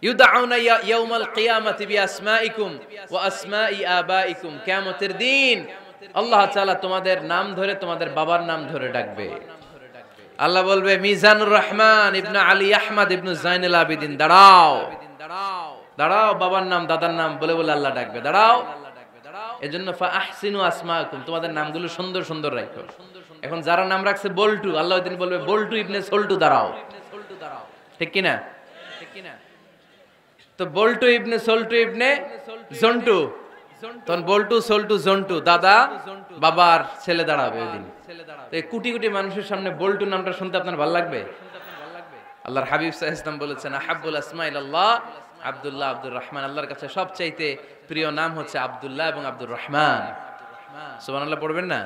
ইউদাউনা ইয়াউমাল কিয়ামাতি বিআসমাইকুম ওয়া আসমাই আবাইকুম। কিয়ামতের দিন আল্লাহ তাআলা তোমাদের নাম ধরে তোমাদের বাবার নাম ধরে ডাকবে। আল্লাহ বলবে মিজানুর রহমান ইবনে আলী আহমদ ইবনে জাইনুল আবেদিন, দাঁড়াও দাঁড়াও, বাবার নাম দাদার নাম বলে বলে আল্লাহ ডাকবে, দাঁড়াও। এজন্য ফা আহসিনু আসমাকুম, তোমাদের নামগুলো সুন্দর সুন্দর রাখো। এখন যারা নাম রাখছে বল্টু, আল্লাহ ওই দিন বলবে বল্টু ইবনে সল্টু, দাঁড়াও। ঠিক কি না? তো বল্টু ইবনে সল্টু ইবনে জন্টু, তখন বল্টু সল্টু জন্টু, দাদা বাবার ছেলে দাঁড়াবে ওই দিন। তো এই কোটি কোটি মানুষের সামনে বল্টু নামটা শুনতে আপনার ভালো লাগবে? আল্লাহর হাবিব সাল্লাল্লাহু আলাইহি ওয়াসাল্লাম বলেছেন আহাব্বুল আসমাইল আল্লাহ আব্দুল্লাহ আব্দুর রহমান। আল্লাহর কাছে সবচাইতে প্রিয় নাম হচ্ছে আব্দুল্লাহ এবং আব্দুর রহমান। সুবহানাল্লাহ পড়বেন না?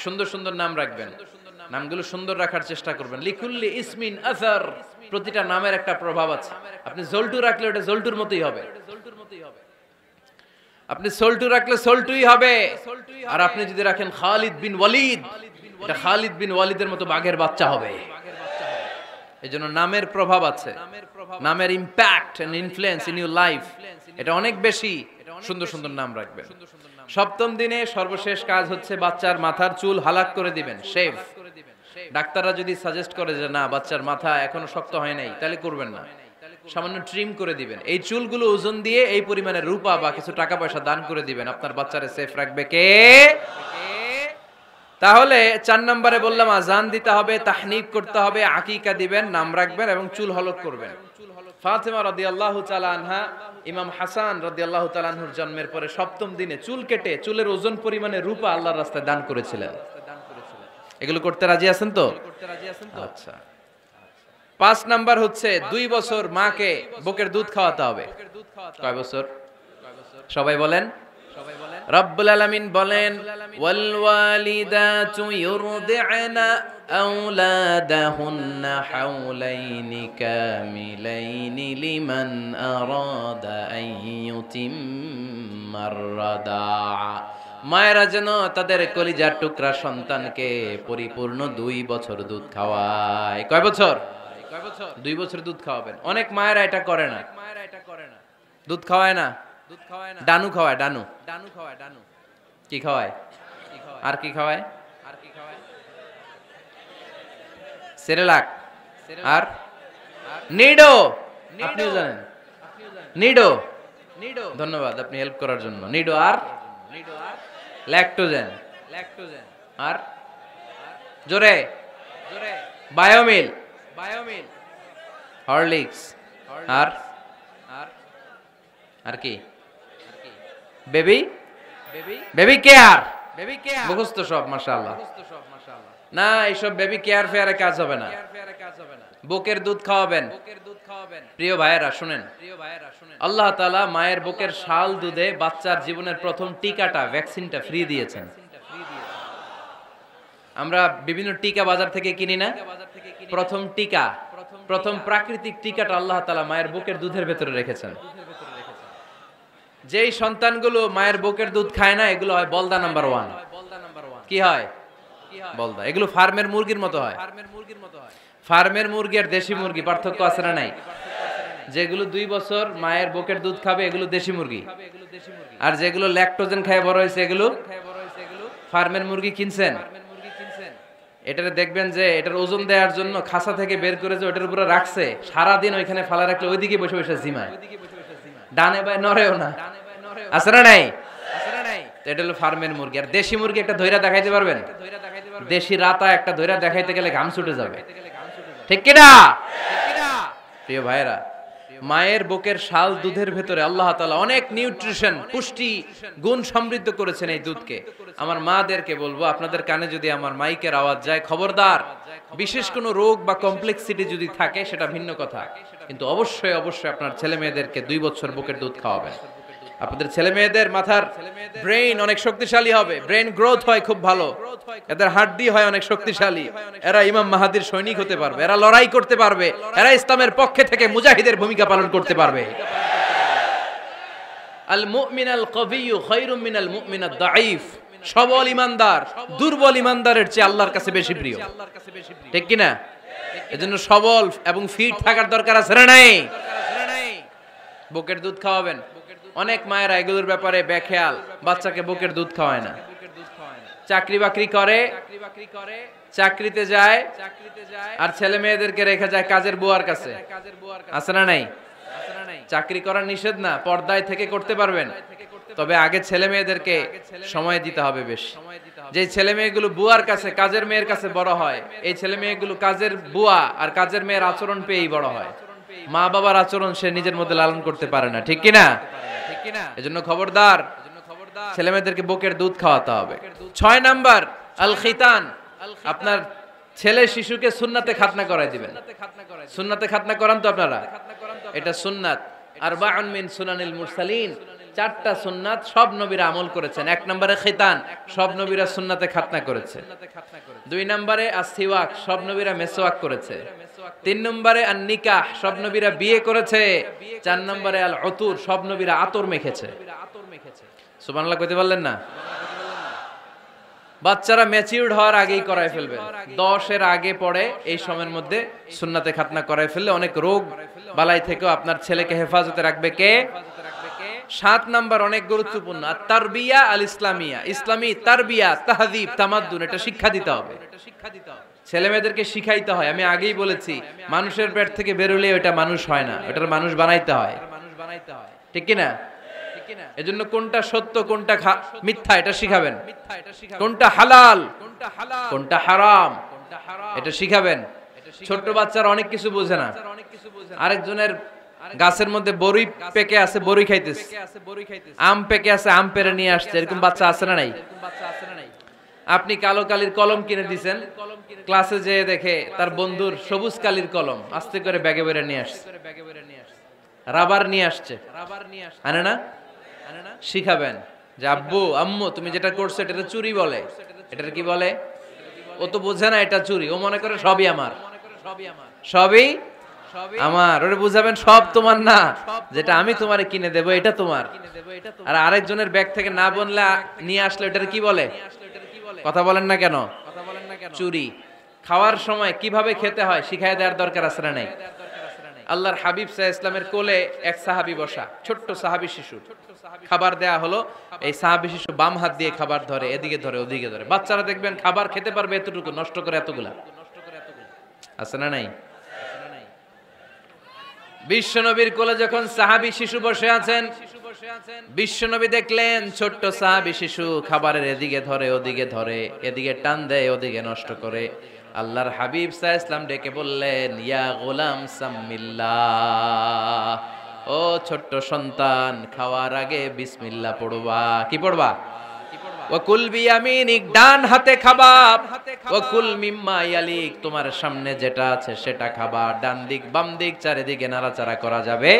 সুন্দর সুন্দর নাম রাখবেন, নামগুলো সুন্দর রাখার চেষ্টা করবেন। লিকুল্লি ইসমিন আসার, প্রতিটা নামের একটা প্রভাব আছে। আপনি জল্টু রাখলে ওটা জল্টুর মতোই হবে, আপনি সল্টু রাখলে সল্টুই হবে। আর আপনি যদি রাখেন খালিদ বিন ওয়ালিদ, এটা খালিদ বিন ওয়ালিদের মতো বাঘের বাচ্চা হবে। এজন্য নামের প্রভাব আছে, নামের impact and influence in your life এটা অনেক বেশি। সুন্দর সুন্দর নাম রাখবেন। সপ্তম দিনে সর্বশেষ কাজ হচ্ছে বাচ্চার মাথার চুল হালাক করে দিবেন, শেভ। ডাক্তাররা যদি সাজেস্ট করে যে না বাচ্চার মাথা এখনো শক্ত হয় নাই, তাহলে করবেন না, সামান্য ট্রিম করে দিবেন। এই চুলগুলো ওজন দিয়ে এই পরিমাণে রূপা বা কিছু টাকা পয়সা দান করে দিবেন। আপনার বাচ্চারে সেফ রাখবে কে? তাহলে 4 নম্বরে বললাম আজান দিতে হবে, তাহনিক করতে হবে, আকিকা দিবেন, নাম রাখবেন এবং চুল হলক করবেন। ফাতেমা রাদিয়াল্লাহু তাআলা আনহা ইমাম হাসান রাদিয়াল্লাহু তাআলা আনহুর জন্মের পরে সপ্তম দিনে চুল কেটে চুলের ওজন পরিমাণে রূপা আল্লাহর রাস্তায় দান করেছিলেন। এগুলো করতে রাজি আছেন তো? আচ্ছা। 5 নাম্বার হচ্ছে 2 বছর মাকে বুকের দুধ খাওয়াতে হবে। কয় বছর? সবাই বলেন। রব্বুল আলামিন বলেন ওয়াল ওয়ালিদাতু ইউরদি'না আওলাদাহুন্না হাওলাইনি কামিলাইনি লিমান আরাদা আন ইউতিম্মার রাদা'a। মায়েরা যেন তাদের কলিজার টুকরা সন্তানকে পরিপূর্ণ 2 বছর দুধ খাওয়ায়। কয় বছর? 2 বছর দুধ খাওয়াবেন। অনেক মায়েরা এটা করে না, দুধ খাওয়ায় না, ডানু খাওয়ায়, ডানু কি খাওয়ায়? আর কি খাওয়ায়? সেরেলাক আর নিডো। আপনিও জানেন নিডো? ধন্যবাদ আপনি হেল্প করার জন্য। নিডো আর ল্যাকটোজেন আর জোরে বায়োমিল, হরলিক্স আর আর কি? Baby care. মুখস্থ সব মাশাআল্লাহ। না এইসব বেবি কেয়ার ফেয়ারে কাজ হবে না। বুকের দুধ খাওয়াবেন। প্রিয় ভাইয়েরা শুনেন, আল্লাহ তাআলা মায়ের বুকের শাল দুধে বাচ্চার জীবনের প্রথম টিকাটা, ভ্যাকসিনটা ফ্রি দিয়েছেন। আমরা বিভিন্ন টিকা বাজার থেকে কিনি না? প্রথম টিকা, প্রথম প্রাকৃতিক টিকাটা আল্লাহ তাআলা মায়ের বুকের দুধের ভেতরে রেখেছেন। যেই সন্তানগুলো মায়ের বুকের দুধ খায় না, এগুলো হয় বলদা নাম্বার 1। কি হয়? বলদা। এগুলো ফার্মের মুরগির মতো হয়। ফার্মের মুরগি আর দেশি মুরগি পার্থক্য আছে না নাই? যেগুলো 2 বছর মায়ের বুকের দুধ খাবে এগুলো দেশি মুরগি, আর যেগুলো ল্যাকটোজেন খেয়ে বড় হয়েছে এগুলো ফার্মের মুরগি। কিনছেন? এটারে দেখবেন যে এটার ওজন দেওয়ার জন্য খাসা থেকে বের করে যে ওটার উপরে রাখছে, সারাদিন ওইখানে ফালা রাখলে ওইদিকে বসে বসে জিমায়, ডানে বাই নড়েও না। আছে না নাই? এটা হলো ফার্মের মুরগি। আর দেশি মুরগি একটা ধইরা দেখাইতে পারবেন? দেশি রাতা একটা ধইরা দেখাইতে গেলে ঘাম ছুটে যাবে, ঠিক কি না? প্রিয় ভাইরা, মায়ের বুকের শাল দুধের ভেতরে আল্লাহ তাআলা অনেক নিউট্রিশন, পুষ্টি গুণ সমৃদ্ধ করেছেন এই দুধকে। আমার মাদেরকে বলবো, আপনাদের কানে যদি আমার মাইকের আওয়াজ যায়, খবরদার, বিশেষ কোনো রোগ বা কমপ্লেক্সিটি যদি থাকে সেটা ভিন্ন কথা, কিন্তু অবশ্যই অবশ্যই আপনার ছেলে মেয়েদেরকে 2 বছর বুকের দুধ খাওয়াবেন। আপনাদের ছেলে মেয়েদের মাথার ব্রেইন অনেক শক্তিশালী হবে, ব্রেইন গ্রোথ হয় খুব ভালো, এদের হাড্ডি হয় অনেক শক্তিশালী, এরা ইমাম মাহাদির সৈনিক হতে পারবে, এরা লড়াই করতে পারবে, এরা ইসলামের পক্ষে থেকে মুজাহিদের ভূমিকা পালন করতে পারবে। আল মুমিন আল কবিয়্যু খায়রুম মিনাল মুমিন আদ দাঈফ। সবল ইমানদার দুর্বল ইমানদারের চেয়ে আল্লাহর কাছে বেশি প্রিয়, ঠিক কি না? এজন্য সবল এবং ফিট থাকার দরকার আছে না নাই? বুকের দুধ খাওয়াবেন। অনেক মায়েরা এগুলোর ব্যাপারে বেখেয়াল, বাচ্চাকে বুকের দুধ খাওয়ায় না। চাকরি বাকরি করে, চাকরিতে যায়, আর ছেলে মেয়েদেরকে রেখে যায় কাজের বুয়ার কাছে, আছে না নাই? চাকরি করা নিষেধ না, পর্দায় থেকে করতে পারবেন, তবে আগে ছেলে মেয়েদেরকে সময় দিতে হবে বেশি। যে ছেলে মেয়েগুলো বুয়ার কাছে, কাজের মেয়ের কাছে বড় হয়, এই ছেলে মেয়েগুলো কাজের বুয়া আর কাজের মেয়ের আচরণ পেয়েই বড় হয়। মা বাবার আচরণ সে নিজের মধ্যে লালন করতে পারে না, ঠিক কিনা? এজন্য খবরদার, ছেলে মেয়েদেরকে বুকের দুধ খাওয়াতে হবে। 6 নাম্বার আল খিতান। আপনার ছেলে শিশুকে সুন্নাতে খাতনা করাই দিবেন। সুন্নাতে খাতনা করান তো আপনারা? এটা সুন্নাত। আরবাউন মিন সুনানিল মুরসালিন, 4টা সুন্নাত সব নবীরা আমল করেছেন। 1 নম্বরে খিতান, সব নবীরা সুন্নাতে খাতনা করেছে। 2 নম্বরে আসসিওয়াক, সব নবীরা মেসওয়াক করেছে। 3 নম্বরে আন নিকাহ, সব নবীরা বিয়ে করেছে। 4 নম্বরে আল উতুর, সব নবীরা আতর মেখেছে। সুবহানাল্লাহ কইতে পারলেন না? বাচ্চারা ম্যাচিউরড হওয়ার আগেই করায় ফেলবেন, 10 এর আগে পরে এই সময়ের মধ্যে সুন্নাতে খাতনা করায় ফেললে অনেক রোগ বালাই থেকেও আপনার ছেলেকে হেফাজতে রাখবে কে? 7 নাম্বার অনেক গুরুত্বপূর্ণ, আর তারবিয়া আল ইসলামিয়া, ইসলামী তারবিয়া, তাহযীব, তামাদ্দুন, এটা শিক্ষা দিতে হবে। ছেলে মেয়েদেরকে শিখাইতে হয়। আমি আগেই বলেছি, মানুষের পেট থেকে বেরোলে ওটা মানুষ হয় না, ওটার মানুষ বানাইতে হয়, ঠিক কি না? এজন্য কোনটা সত্য কোনটা মিথ্যা এটা শিখাবেন, কোনটা হালাল কোনটা হারাম এটা শিখাবেন। ছোট্ট বাচ্চারা অনেক কিছু বোঝে না, আরেকজনের গাছের মধ্যে বড়ই পেকে আছে, বড়ই খাইতেছে, আম পেকে আছে, আম পেরে নিয়ে আসছে, এরকম বাচ্চা আছে না নাই? আপনি কালো কালির কলম কিনে দিছেন, ক্লাসে যেয়ে দেখে তার বন্ধুর সবুজ কালির কলম আস্তে করে ব্যাগে বেরে নিয়ে আসছে, রাবার নিয়ে আসছে, আনে না? শিখাবেন যে আব্বু আম্মু তুমি যেটা করছো এটা চুরি বলে, এটার কি বলে? ও তো বোঝে না এটা চুরি, ও মনে করে সবই আমার, সবই আমার। ওরে বুঝাবেন সব তোমার না, যেটা আমি তোমারে কিনে দেবো এটা তোমার। আর আরেকজনের ব্যাগ থেকে না বললে নিয়ে আসলে এটার কি বলে? কথা বলেন না কেন? চুরি। খাওয়ার সময় কিভাবে খেতে হয় শিখায় দেওয়ার দরকার আছে না নাই? আল্লাহর হাবিব সাল্লাল্লাহু আলাইহি ওয়াসাল্লামের কোলে এক সাহাবী বসা, ছোট্ট সাহাবী শিশু, খাবার দেয়া হলো, এই সাহাবী শিশু বাম হাত দিয়ে খাবার ধরে, এদিকে ধরে ওদিকে ধরে। বাচ্চারা দেখবেন খাবার খেতে পারবে এতটুকু, নষ্ট করে এতগুলা, আছে না নাই? বিশ্বনবীর কোলে যখন সাহাবী শিশু বসে আছেন, বিশ্বনবী দেখলেন ছোট্ট সাহাবী শিশু খাবারের এদিকে ধরে ওদিকে ধরে, এদিকে টান দেয় ওদিকে নষ্ট করে। আল্লাহর হাবিব সাল্লাল্লাহু আলাইহি ওয়াসাল্লাম ডেকে বললেন, ইয়া গোলাম সাম্মিল্লাহ, ও ছোট্ট সন্তান, খাওয়ার আগে বিসমিল্লাহ পড়বা। কি পড়বা? ওয়াকুল বিয়ামিনিক, ডান হাতে খাবা, ওয়াকুল মিম্মা ইয়ালিক, তোমার সামনে যেটা আছে সেটা খাবা, ডান দিক বাম দিক চারিদিকে নাড়াচাড়া করা যাবে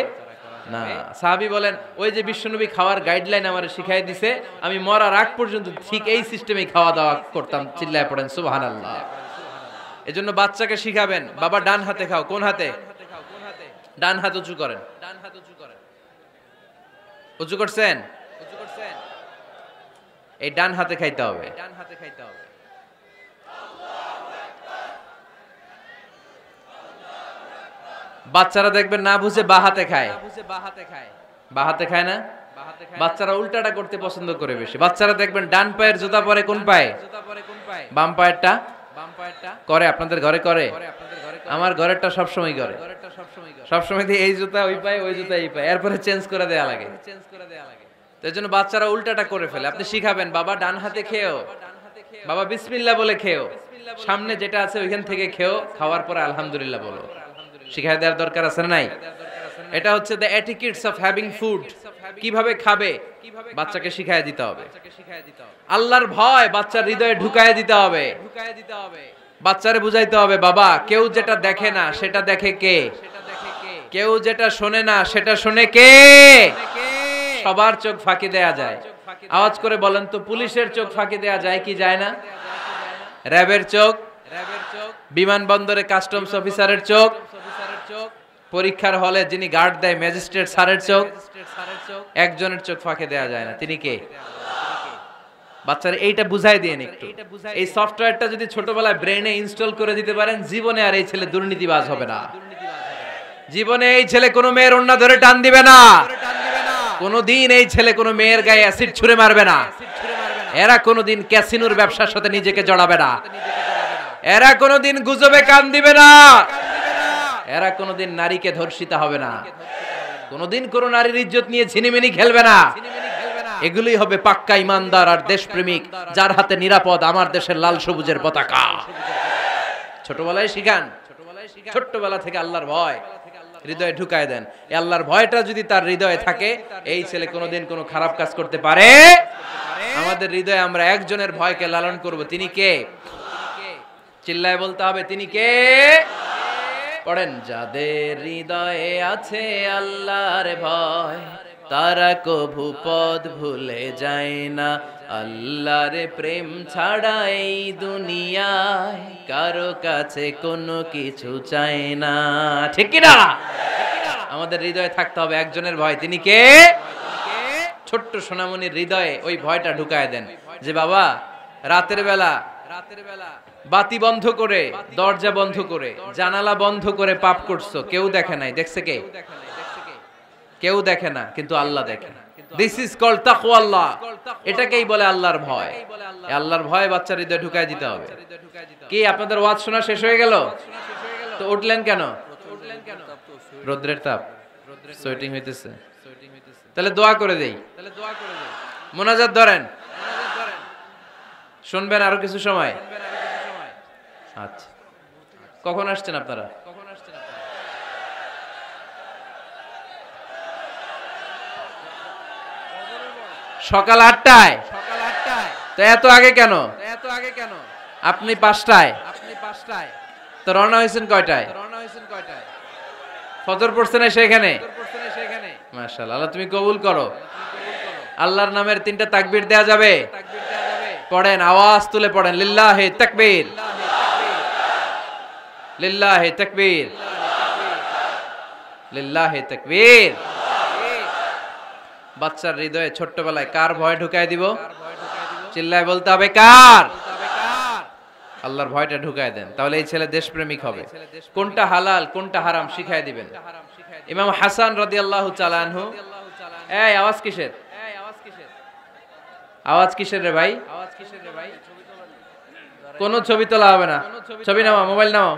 না। সাহাবী বলেন, ওই যে বিশ্বনবী খাওয়ার গাইডলাইন আমারে শিখাই দিছে, আমি মরার আগ পর্যন্ত ঠিক এই সিস্টেমেই খাওয়া দাওয়া করতাম। চিল্লায় পড়েন সুবহানাল্লাহ। এজন্য বাচ্চাকে শিখাবেন, বাবা ডান হাতে খাও। কোন হাতে? ডান হাত উঁচু করেন। উঁচু করছেন? এই ডান হাতে খাইতে হবে। বাচ্চারা দেখবেন না বুঝে বা হাতে খায়, বা হাতে খায় না। বাচ্চারা উল্টাটা করতে পছন্দ করে বেশি। বাচ্চারা দেখবেন ডান পায়ের জুতা পরে কোন পায়ে? বাম পায়েরটা করে। আপনাদের ঘরে করে? আমার ঘরেরটা সবসময় করে, সবসময় এই জুতা ওই পায়ে, ওই জুতা এই পায়ে, এরপরে চেঞ্জ করে দেয়া লাগে। তাই জন্য বাচ্চারা উল্টাটা করে ফেলে। আপনি শিখাবেন, বাবা ডান হাতে খেও, বাবা বিসমিল্লাহ বলে খেও, সামনে যেটা আছে ওইখান থেকে খেও, খাওয়ার পরে আলহামদুলিল্লাহ বলো। শিখায় দেওয়ার দরকার আছে না নাই? এটা হচ্ছে the etiquettes of having food, কিভাবে খাবে বাচ্চাকে শিখায় দিতে হবে। আল্লাহর ভয় বাচ্চার হৃদয়ে ঢুকায় দিতে হবে। বাচ্চারে বুঝাইতে হবে, বাবা কেউ যেটা দেখে না সেটা দেখে কে, কেউ যেটা শোনে না সেটা শোনে কে। সবার চোখ ফাঁকি দেয়া যায়। আওয়াজ করে বলেন তো, পুলিশের চোখ ফাঁকি দেয়া যায় কি যায় না? র্যাবের চোখ, বিমানবন্দরে কাস্টমস অফিসারের চোখ, পরীক্ষার হলে যিনি গার্ড দেয় ম্যাজিস্ট্রেট স্যারের চোখ, একজনের চোখ ফাঁকি দেয়া যায় না। তিনি কে? বাচ্চারা এইটা বুঝাই দিয়েন একটু। এই সফটওয়্যারটা যদি ছোটবেলায় ব্রেনে ইনস্টল করে দিতে পারেন, জীবনে আর এই ছেলে দুর্নীতিবাজ হবে না। জীবনে এই ছেলে কোনো মেয়ের ওড়না ধরে টান দিবে না। কোনোদিন এই ছেলে কোনো মেয়ের গায়ে অ্যাসিড ছুঁড়ে মারবে না। এরা কোনোদিন ক্যাসিনোর ব্যবসার সাথে নিজেকে জড়াবে না। এরা কোনোদিন গুজবে কান দিবে না। এরা কোনোদিন নারীকে ধর্ষিতা হবে না। কোনোদিন কোনো নারীর ইজ্জত নিয়ে ছিনিমিনি খেলবে না। এগুলোই হবে পাক্কা ইমানদার আর দেশপ্রেমিক, যার হাতে নিরাপদ আমার দেশের লাল সবুজের পতাকা। ছোটবেলায় শিখান, ছোট্টবেলা থেকে আল্লাহর ভয় হৃদয়ে ঢুকায় দেন। এই আল্লাহর ভয়টা যদি তার হৃদয়ে থাকে, এই ছেলে কোনোদিন কোনো খারাপ কাজ করতে পারে। আমাদের হৃদয়ে আমরা একজনের ভয়কে লালন করব। তিনি কে? চিল্লায় বলতে হবে, তিনি কে? পড়েন, যাদের হৃদয়ে আছে আল্লাহর ভয়, তারা কভু পথ ভুলে যায় না। আল্লাহর প্রেম ছাড়া এই দুনিয়ায় কারো কাছে কোনো কিছু চায় না। ঠিক কি না? আমাদের হৃদয়ে থাকতে হবে একজনের ভয়। তিনি কে? ছোট্ট সোনামণির হৃদয়ে ওই ভয়টা ঢুকায় দেন যে বাবা রাতের বেলা বাতি বন্ধ করে, দরজা বন্ধ করে, জানালা বন্ধ করে পাপ করছো, কেউ দেখে নাই। দেখছে কে? কেউ দেখে না, কিন্তু আল্লাহ দেখে। দিস ইজ কল্ড তাকওয়াল্লাহ। এটাকেই বলে আল্লাহর ভয়। আল্লাহর ভয় বাচ্চার হৃদয়ে ঢুকায় দিতে হবে। কি আপনাদের ওয়াজ শোনা শেষ হয়ে গেল? তো উঠলেন কেন? রোদ্রের তাপ, সোয়েটিং হইতেছে। তাহলে দোয়া করে দেই, মোনাজাত ধরেন, শুনবেন আরো কিছু সময়। আচ্ছা, কখন আসছেন আপনারা? সকাল 8টায়। তো এত আগে কেন? আপনি 5টায়। তো রওনা হয়েছেন কয়টায়? ফজর পড়ছেন সেখানে? মাশাআল্লাহ, আল্লাহ তুমি কবুল করো। আল্লাহর নামের 3টা তাকবীর দেয়া যাবে? পড়েন, আওয়াজ তুলে পড়েন, লিল্লাহি তাকবীর, লিল্লাহি তাকবীর, লিল্লাহি তাকবীর। বাচ্চার হৃদয়ে ছোট্টবেলায় কার ভয় ঢুকায় দিব? চিল্লায় বলতে হবে, কার? আল্লাহর ভয়টা ঢুকায় দেন, তাহলে এই ছেলে দেশপ্রেমিক হবে। কোনটা হালাল কোনটা হারাম শিখায় দিবেন। ইমাম হাসান রাদিয়াল্লাহু তাআলা আনহু, এই আওয়াজ কিসের? আওয়াজ কিসের রে ভাই? কোন ছবি তোলা হবে না। ছবি নাও, মোবাইল নাও।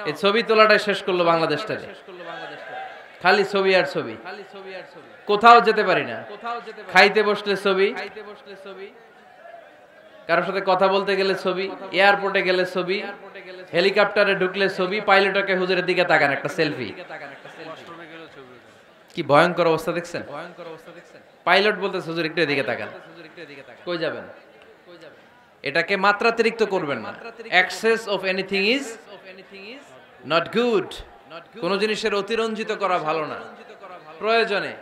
এই ছবি তোলাটা শেষ করলো বাংলাদেশটাকে। খালি ছবি আর ছবি, কোথাও যেতে পারি না। খাইতে বসলে ছবি, কারোর সাথে কথা বলতে গেলে ছবি, এয়ারপোর্টে গেলে ছবি, হেলিকপ্টারে ঢুকলে ছবি, পাইলটকে হুজুরের দিকে তাকান একটা সেলফি। কি ভয়ঙ্কর অবস্থা দেখছেন? পাইলট বলতেছে হুজুর একটু এদিকে তাকান। কই যাবেন? এটাকে মাত্রাতিরিক্ত করবেন না। Access of anything is not good. কোন জিনিসের অতিরঞ্জিত করা ভালো না। প্রয়োজনে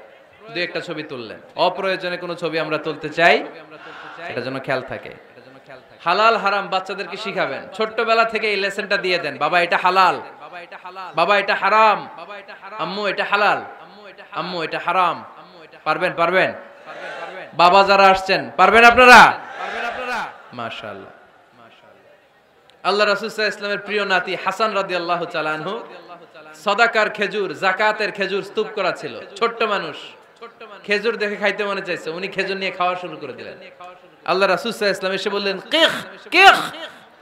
দুই একটা ছবি তুললেন, অপ্রয়োজনে কোনো ছবি আমরা তুলতে চাই, এটা যেন খেয়াল থাকে। হালাল হারাম বাচ্চাদেরকে শিখাবেন, ছোট্টবেলা থেকে এই লেসনটা দিয়ে দেন। বাবা এটা হালাল, বাবা এটা হারাম, আম্মু এটা হালাল, আম্মু এটা হারাম। পারবেন? পারবেন? বাবা যারা আসছেন পারবেন আপনারা? মাশাআল্লাহ। আল্লাহ রাসূল সাল্লাল্লাহু আলাইহি ওয়াসাল্লামের প্রিয় নাতি হাসান রাদিয়াল্লাহু তাআলা আনহু সাদাকার খেজুর, যাকাতের খেজুর স্তূপ করা ছিল। ছোট্ট মানুষ, খেজুর দেখে খাইতে মনে চাইছে, উনি খেজুর নিয়ে খাওয়া শুরু করে দিলেন। আল্লাহ রাসূল সাল্লাল্লাহু আলাইহি ওয়াসাল্লাম এসে বললেন, কিখ কিখ,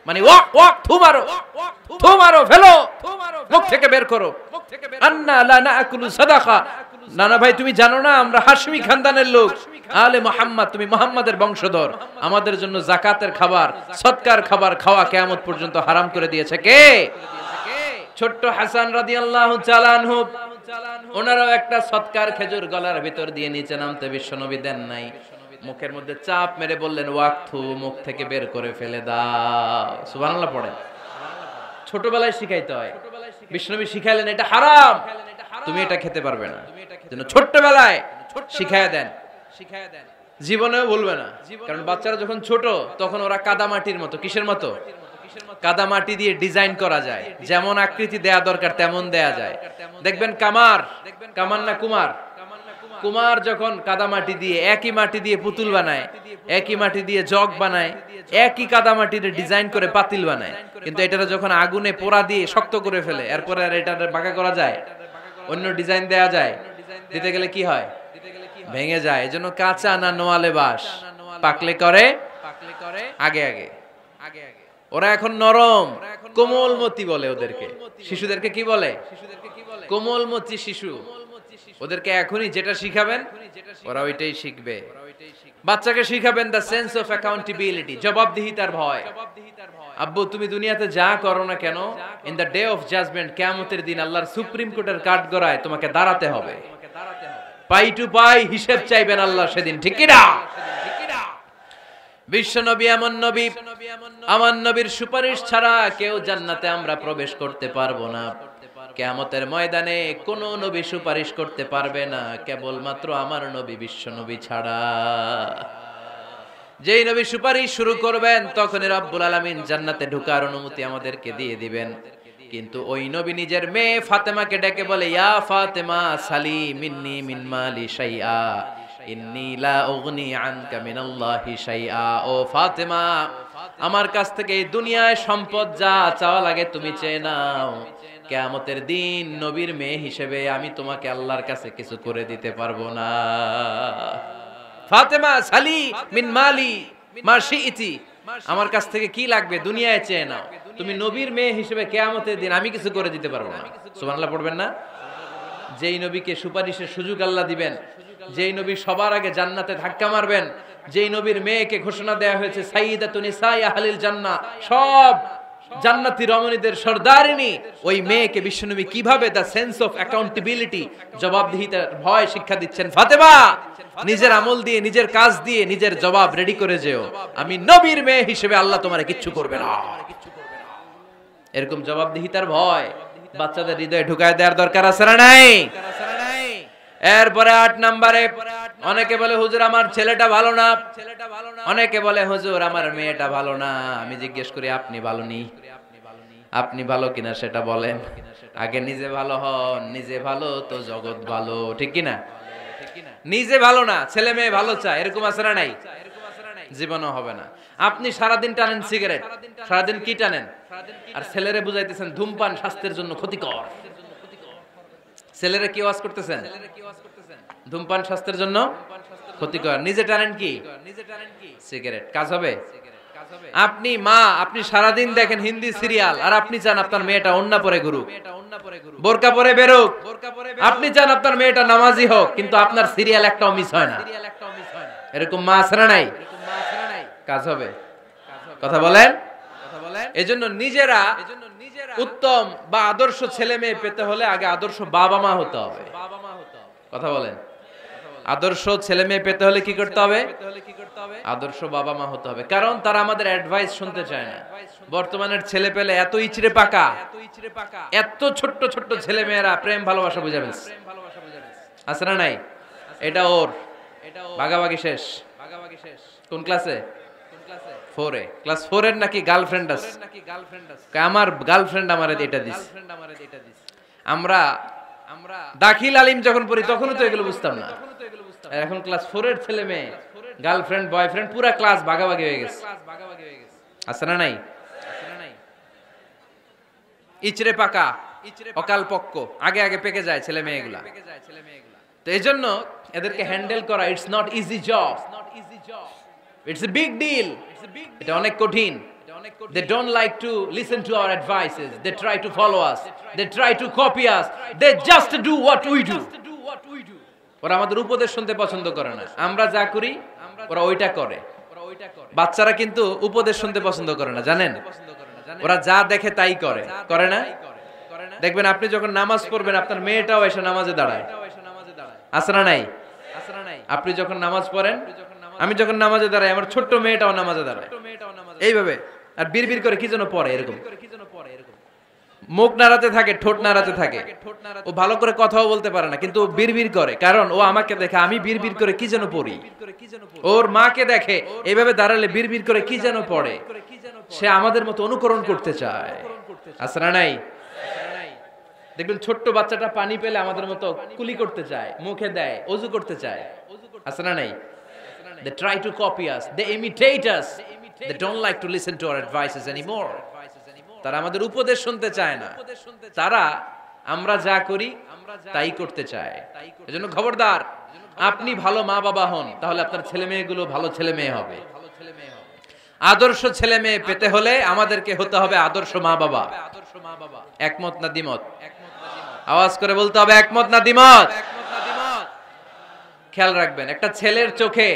মানে ওয়াক ওয়াক, থু মারো, থু মারো, ফেলো, মুখ থেকে বের করো। আন্না লা নাকুলু সাদাকা, না না ভাই তুমি জানো না আমরা হাশমি খানদানের লোক, আলে মুহাম্মদ, তুমি মুহাম্মাদের বংশধর, আমাদের জন্য যাকাতের খাবার, সদকার খাবার খাওয়া কিয়ামত পর্যন্ত হারাম করে দিয়েছে কে? ছোট্ট হাসান রাদিয়াল্লাহু তাআলা আনহু ওনারও একটা সৎকার খেজুর গলার ভিতর দিয়ে নিচে নামতে বিশ্বনবী দেন নাই, মুখের মধ্যে চাপ মেরে বললেন ওয়াক্থু, মুখ থেকে বের করে ফেলে দাও। সুবহানাল্লাহ পড়েন। ছোটবেলায় শিখাইতে হয়। বিশ্বনবী শিখাইলেন এটা হারাম, তুমি এটা খেতে পারবে না, যেন ছোট্টবেলায় শিখায় দেন, জীবনেও ভুলবে না। কারণ বাচ্চারা যখন ছোট তখন ওরা কাদামাটির মতো, কিসের মতো? কাদামাটি দিয়ে ডিজাইন করা যায়, যেমন আকৃতি দেয়া দরকার তেমন দেয়া যায়। দেখবেন কামার না কুমার, কুমার যখন কাদামাটি দিয়ে, একই মাটি দিয়ে পুতুল বানায়, একই মাটি দিয়ে জগ বানায়, একই কাদামাটি দিয়ে ডিজাইন করে পাতিল বানায়, কিন্তু এটা যখন আগুনে পোড়া দিয়ে শক্ত করে ফেলে, এরপরে আর এটা বাঁকা করা যায়, অন্য ডিজাইন দেয়া যায়, দিতে গেলে কি হয়? ভেঙে যায়। এজন্য কাঁচা না নোয়ালে বাস, পাকলে করে আগে আগে। ওরা এখন নরম, কোমলমতি বলে ওদেরকে। শিশুদেরকে কি বলে? কোমলমতি শিশু। ওদেরকে এখনই যেটা শিখাবেন ওরা ওইটাই শিখবে। বাচ্চাকে শিখাবেন দ্য সেন্স অফ অ্যাকাউন্টেবিলিটি, জবাবদিহিতার ভয়। আব্বু তুমি দুনিয়াতে যা করো না কেন, in the day of judgment, কিয়ামতের দিন আল্লাহর সুপ্রিম কোর্টের কাঠগড়ায় তোমাকে দাঁড়াতে হবে, পাই টু পাই হিসাব চাইবেন আল্লাহ সেদিন, ঠিক কি না? বিশ্বনবী এমন নবী, আমার নবীর সুপারিশ ছাড়া কেউ জান্নাতে আমরা প্রবেশ করতে পারবো না। কিয়ামতের ময়দানে কোন নবী সুপারিশ করতে পারবে না, কেবলমাত্র আমার নবী বিশ্বনবী ছাড়া। যেই নবী সুপারিশ শুরু করবেন তখনই রব্বুল আলামিন জান্নাতে ঢোকার অনুমতি আমাদেরকে দিয়ে দিবেন। কিন্তু ওই নবী নিজের মেয়ে ফাতেমাকে ডেকে বলে, ইয়া ফাতেমা সালি মিন্নি মিন মালি শাইআ ইন্নী লা উগনি আনকা মিনাল্লাহি শাইআ। ও ফাতেমা, আমার কাছ থেকে এই দুনিয়ায় সম্পদ যা চাওয়া লাগে তুমি চেয়ে নাও, কিয়ামতের দিন নবীর মেয়ে হিসেবে আমি তোমাকে আল্লাহর কাছে কিছু করে দিতে পারবো না। ফাতেমা সালি মিন মালি মা শিইতি, আমার কাছ থেকে কি লাগবে দুনিয়ায় চেয়ে নাও, তুমি নবীর মেয়ে হিসেবে কিয়ামতের দিন আমি কিছু করে দিতে পারবো না। সুবহানাল্লাহ পড়বেন না? যেই নবীকে সুপারিশের সুযোগ আল্লাহ দিবেন, যেই নবী সবার আগে জান্নাতে ধাক্কা মারবেন, যেই নবীর মেয়েকে ঘোষণা দেয়া হয়েছে সাইয়্যিদাতুন নিসাই আহলিল জান্নাহ, সব জান্নাতি রমণীদের সর্দারিনী, ওই মেয়েকে বিশ্বনবী কিভাবে দ্য সেন্স অফ অ্যাকাউন্টেবিলিটি, জবাবদিহিতার ভয় শিক্ষা দিচ্ছেন। ফাতেমা, নিজের আমল দিয়ে, নিজের কাজ দিয়ে নিজের জবাব রেডি করে যেও, আমি নবীর মেয়ে হিসেবে আল্লাহ তোমারে কিচ্ছু করবে না। এরকম জবাবদিহিতার ভয় বাচ্চাদের হৃদয়ে ঢুকায় দেওয়ার দরকার আছে না নাই? এরপরে 8 নম্বরে, অনেকে বলে হুজুর আমার ছেলেটা ভালো না, অনেকে বলে হুজুর আমার মেয়েটা ভালো না। আমি জিজ্ঞেস করি আপনি ভালো নি? আপনি ভালো কিনা সেটা বলেন। আগে নিজে ভালো হন, নিজে ভালো তো জগৎ ভালো, ঠিক কিনা? নিজে ভালো না, ছেলে মেয়ে ভালো চায়, এরকম আছে না নাই? জীবনও হবে না। আপনি সারাদিন টানেন সিগারেট, সারাদিন কি টানেন, আর ছেলেরে বুঝাইতেছেন ধূমপান স্বাস্থ্যের জন্য ক্ষতিকর। ছেলেরে কি ওয়াজ করতেছেন? ধূমপান স্বাস্থ্যের জন্য ক্ষতিকর। নিজে টানেন কি? সিগারেট। কাজ হবে? আপনি মা, আপনি সারাদিন দেখেন হিন্দি সিরিয়াল, আর আপনি চান আপনার মেয়েটা ওন্না পরে ঘুরুক, বোরকা পরে বেরোক, আপনি চান আপনার মেয়েটা নামাজি হোক, কিন্তু আপনার সিরিয়াল একটাও মিস হয় না। এরকম মা আছে না নাই? কাজ হবে? কথা বলেন। এজন্য নিজেরা উত্তম বা আদর্শ ছেলে মেয়ে পেতে হলে আগে আদর্শ বাবা মা হতে হবে। কথা বলেন। আদর্শ ছেলে মেয়ে পেতে হলে কি করতে হবে? আদর্শ বাবা মা হতে হবে। কারণ তারা আমাদের অ্যাডভাইস শুনতে চায় না। বর্তমানের ছেলে পেলে এত ইচড়ে পাকা, এত ছোট্ট ছোট্ট ছেলে মেয়েরা প্রেম ভালোবাসা বুঝে ফেলছে। আছে না নাই? এটা ওর ভাগাভাগি শেষ। কোন ক্লাসে? 4 এ। ক্লাস 4 এর নাকি গার্লফ্রেন্ড আছে? আমার গার্লফ্রেন্ড আমারে এটা দিছে। আমরা দাখিল আলিম যখন পড়ি তখনও তো এগুলো বুঝতাম না। এখন ক্লাস 4 এর ছেলে মেয়ে গার্লফ্রেন্ড বয়ফ্রেন্ড পুরা ক্লাস ভাগাভাগি হয়ে গেছে। আছে না নাই? ইচড়ে পাকা, অকাল পক্ক, আগে আগে পেকে যায় ছেলে মেয়েগুলা। তো এইজন্য এদেরকে হ্যান্ডেল করা it's not easy job, it's a big deal. এটা অনেক কঠিন। They don't like to listen to our advices. They try to follow us. They try to copy us. They just do what we do. ওরা আমাদের উপদেশ শুনতে পছন্দ করে না। আমরা যা করি ওরা ওইটা করে। বাচ্চারা কিন্তু উপদেশ শুনতে পছন্দ করে না, জানেন? ওরা যা দেখে তাই করে, করে না? দেখবেন আপনি যখন নামাজ পড়বেন আপনার মেয়েটাও এসে নামাজে দাঁড়ায়, আছে না নাই? আপনি যখন নামাজ পড়েন, আমি যখন নামাজে দাঁড়াই, আমার ছোট্ট মেয়েটাও নামাজে দাঁড়ায় এইভাবে, আর বিড়বিড় করে কি যেন পড়ে, এরকম মুখ নাড়াতে থাকে, ঠোঁট নাড়াতে থাকে। ও ভালো করে কথাও বলতে পারে না, কিন্তু বিড়বিড় করে, কারণ ও আমাকে দেখে আমি বিড়বিড় করে কি যেন পড়ি। ওর মাকে দেখে এইভাবে দাঁড়ালে বিড়বিড় করে কি যেন পড়ে। সে আমাদের মতো অনুকরণ করতে চায়, আছে না নাই? দেখবেন ছোট্ট বাচ্চাটা পানি পেলে আমাদের মতো কুলি করতে চায়, মুখে দেয়, ওযু করতে চায়, আছে না নাই? They try to copy us, they imitate us, they don't like to listen to our advices anymore. তারা আমাদের উপদেশ শুনতে চায় না, তারা আমরা যা করি তাই করতে চায়। এজন্য খবরদার, আপনি ভালো মা বাবা হন, তাহলে আপনার ছেলে মেয়েগুলো ভালো ছেলে মেয়ে হবে। আদর্শ ছেলে মেয়ে পেতে হলে আমাদেরকে হতে হবে আদর্শ মা বাবা। একমত না দ্বিমত? আওয়াজ করে বলতে হবে একমত না দ্বিমত? খেয়াল রাখবেন, একটা ছেলের চোখে,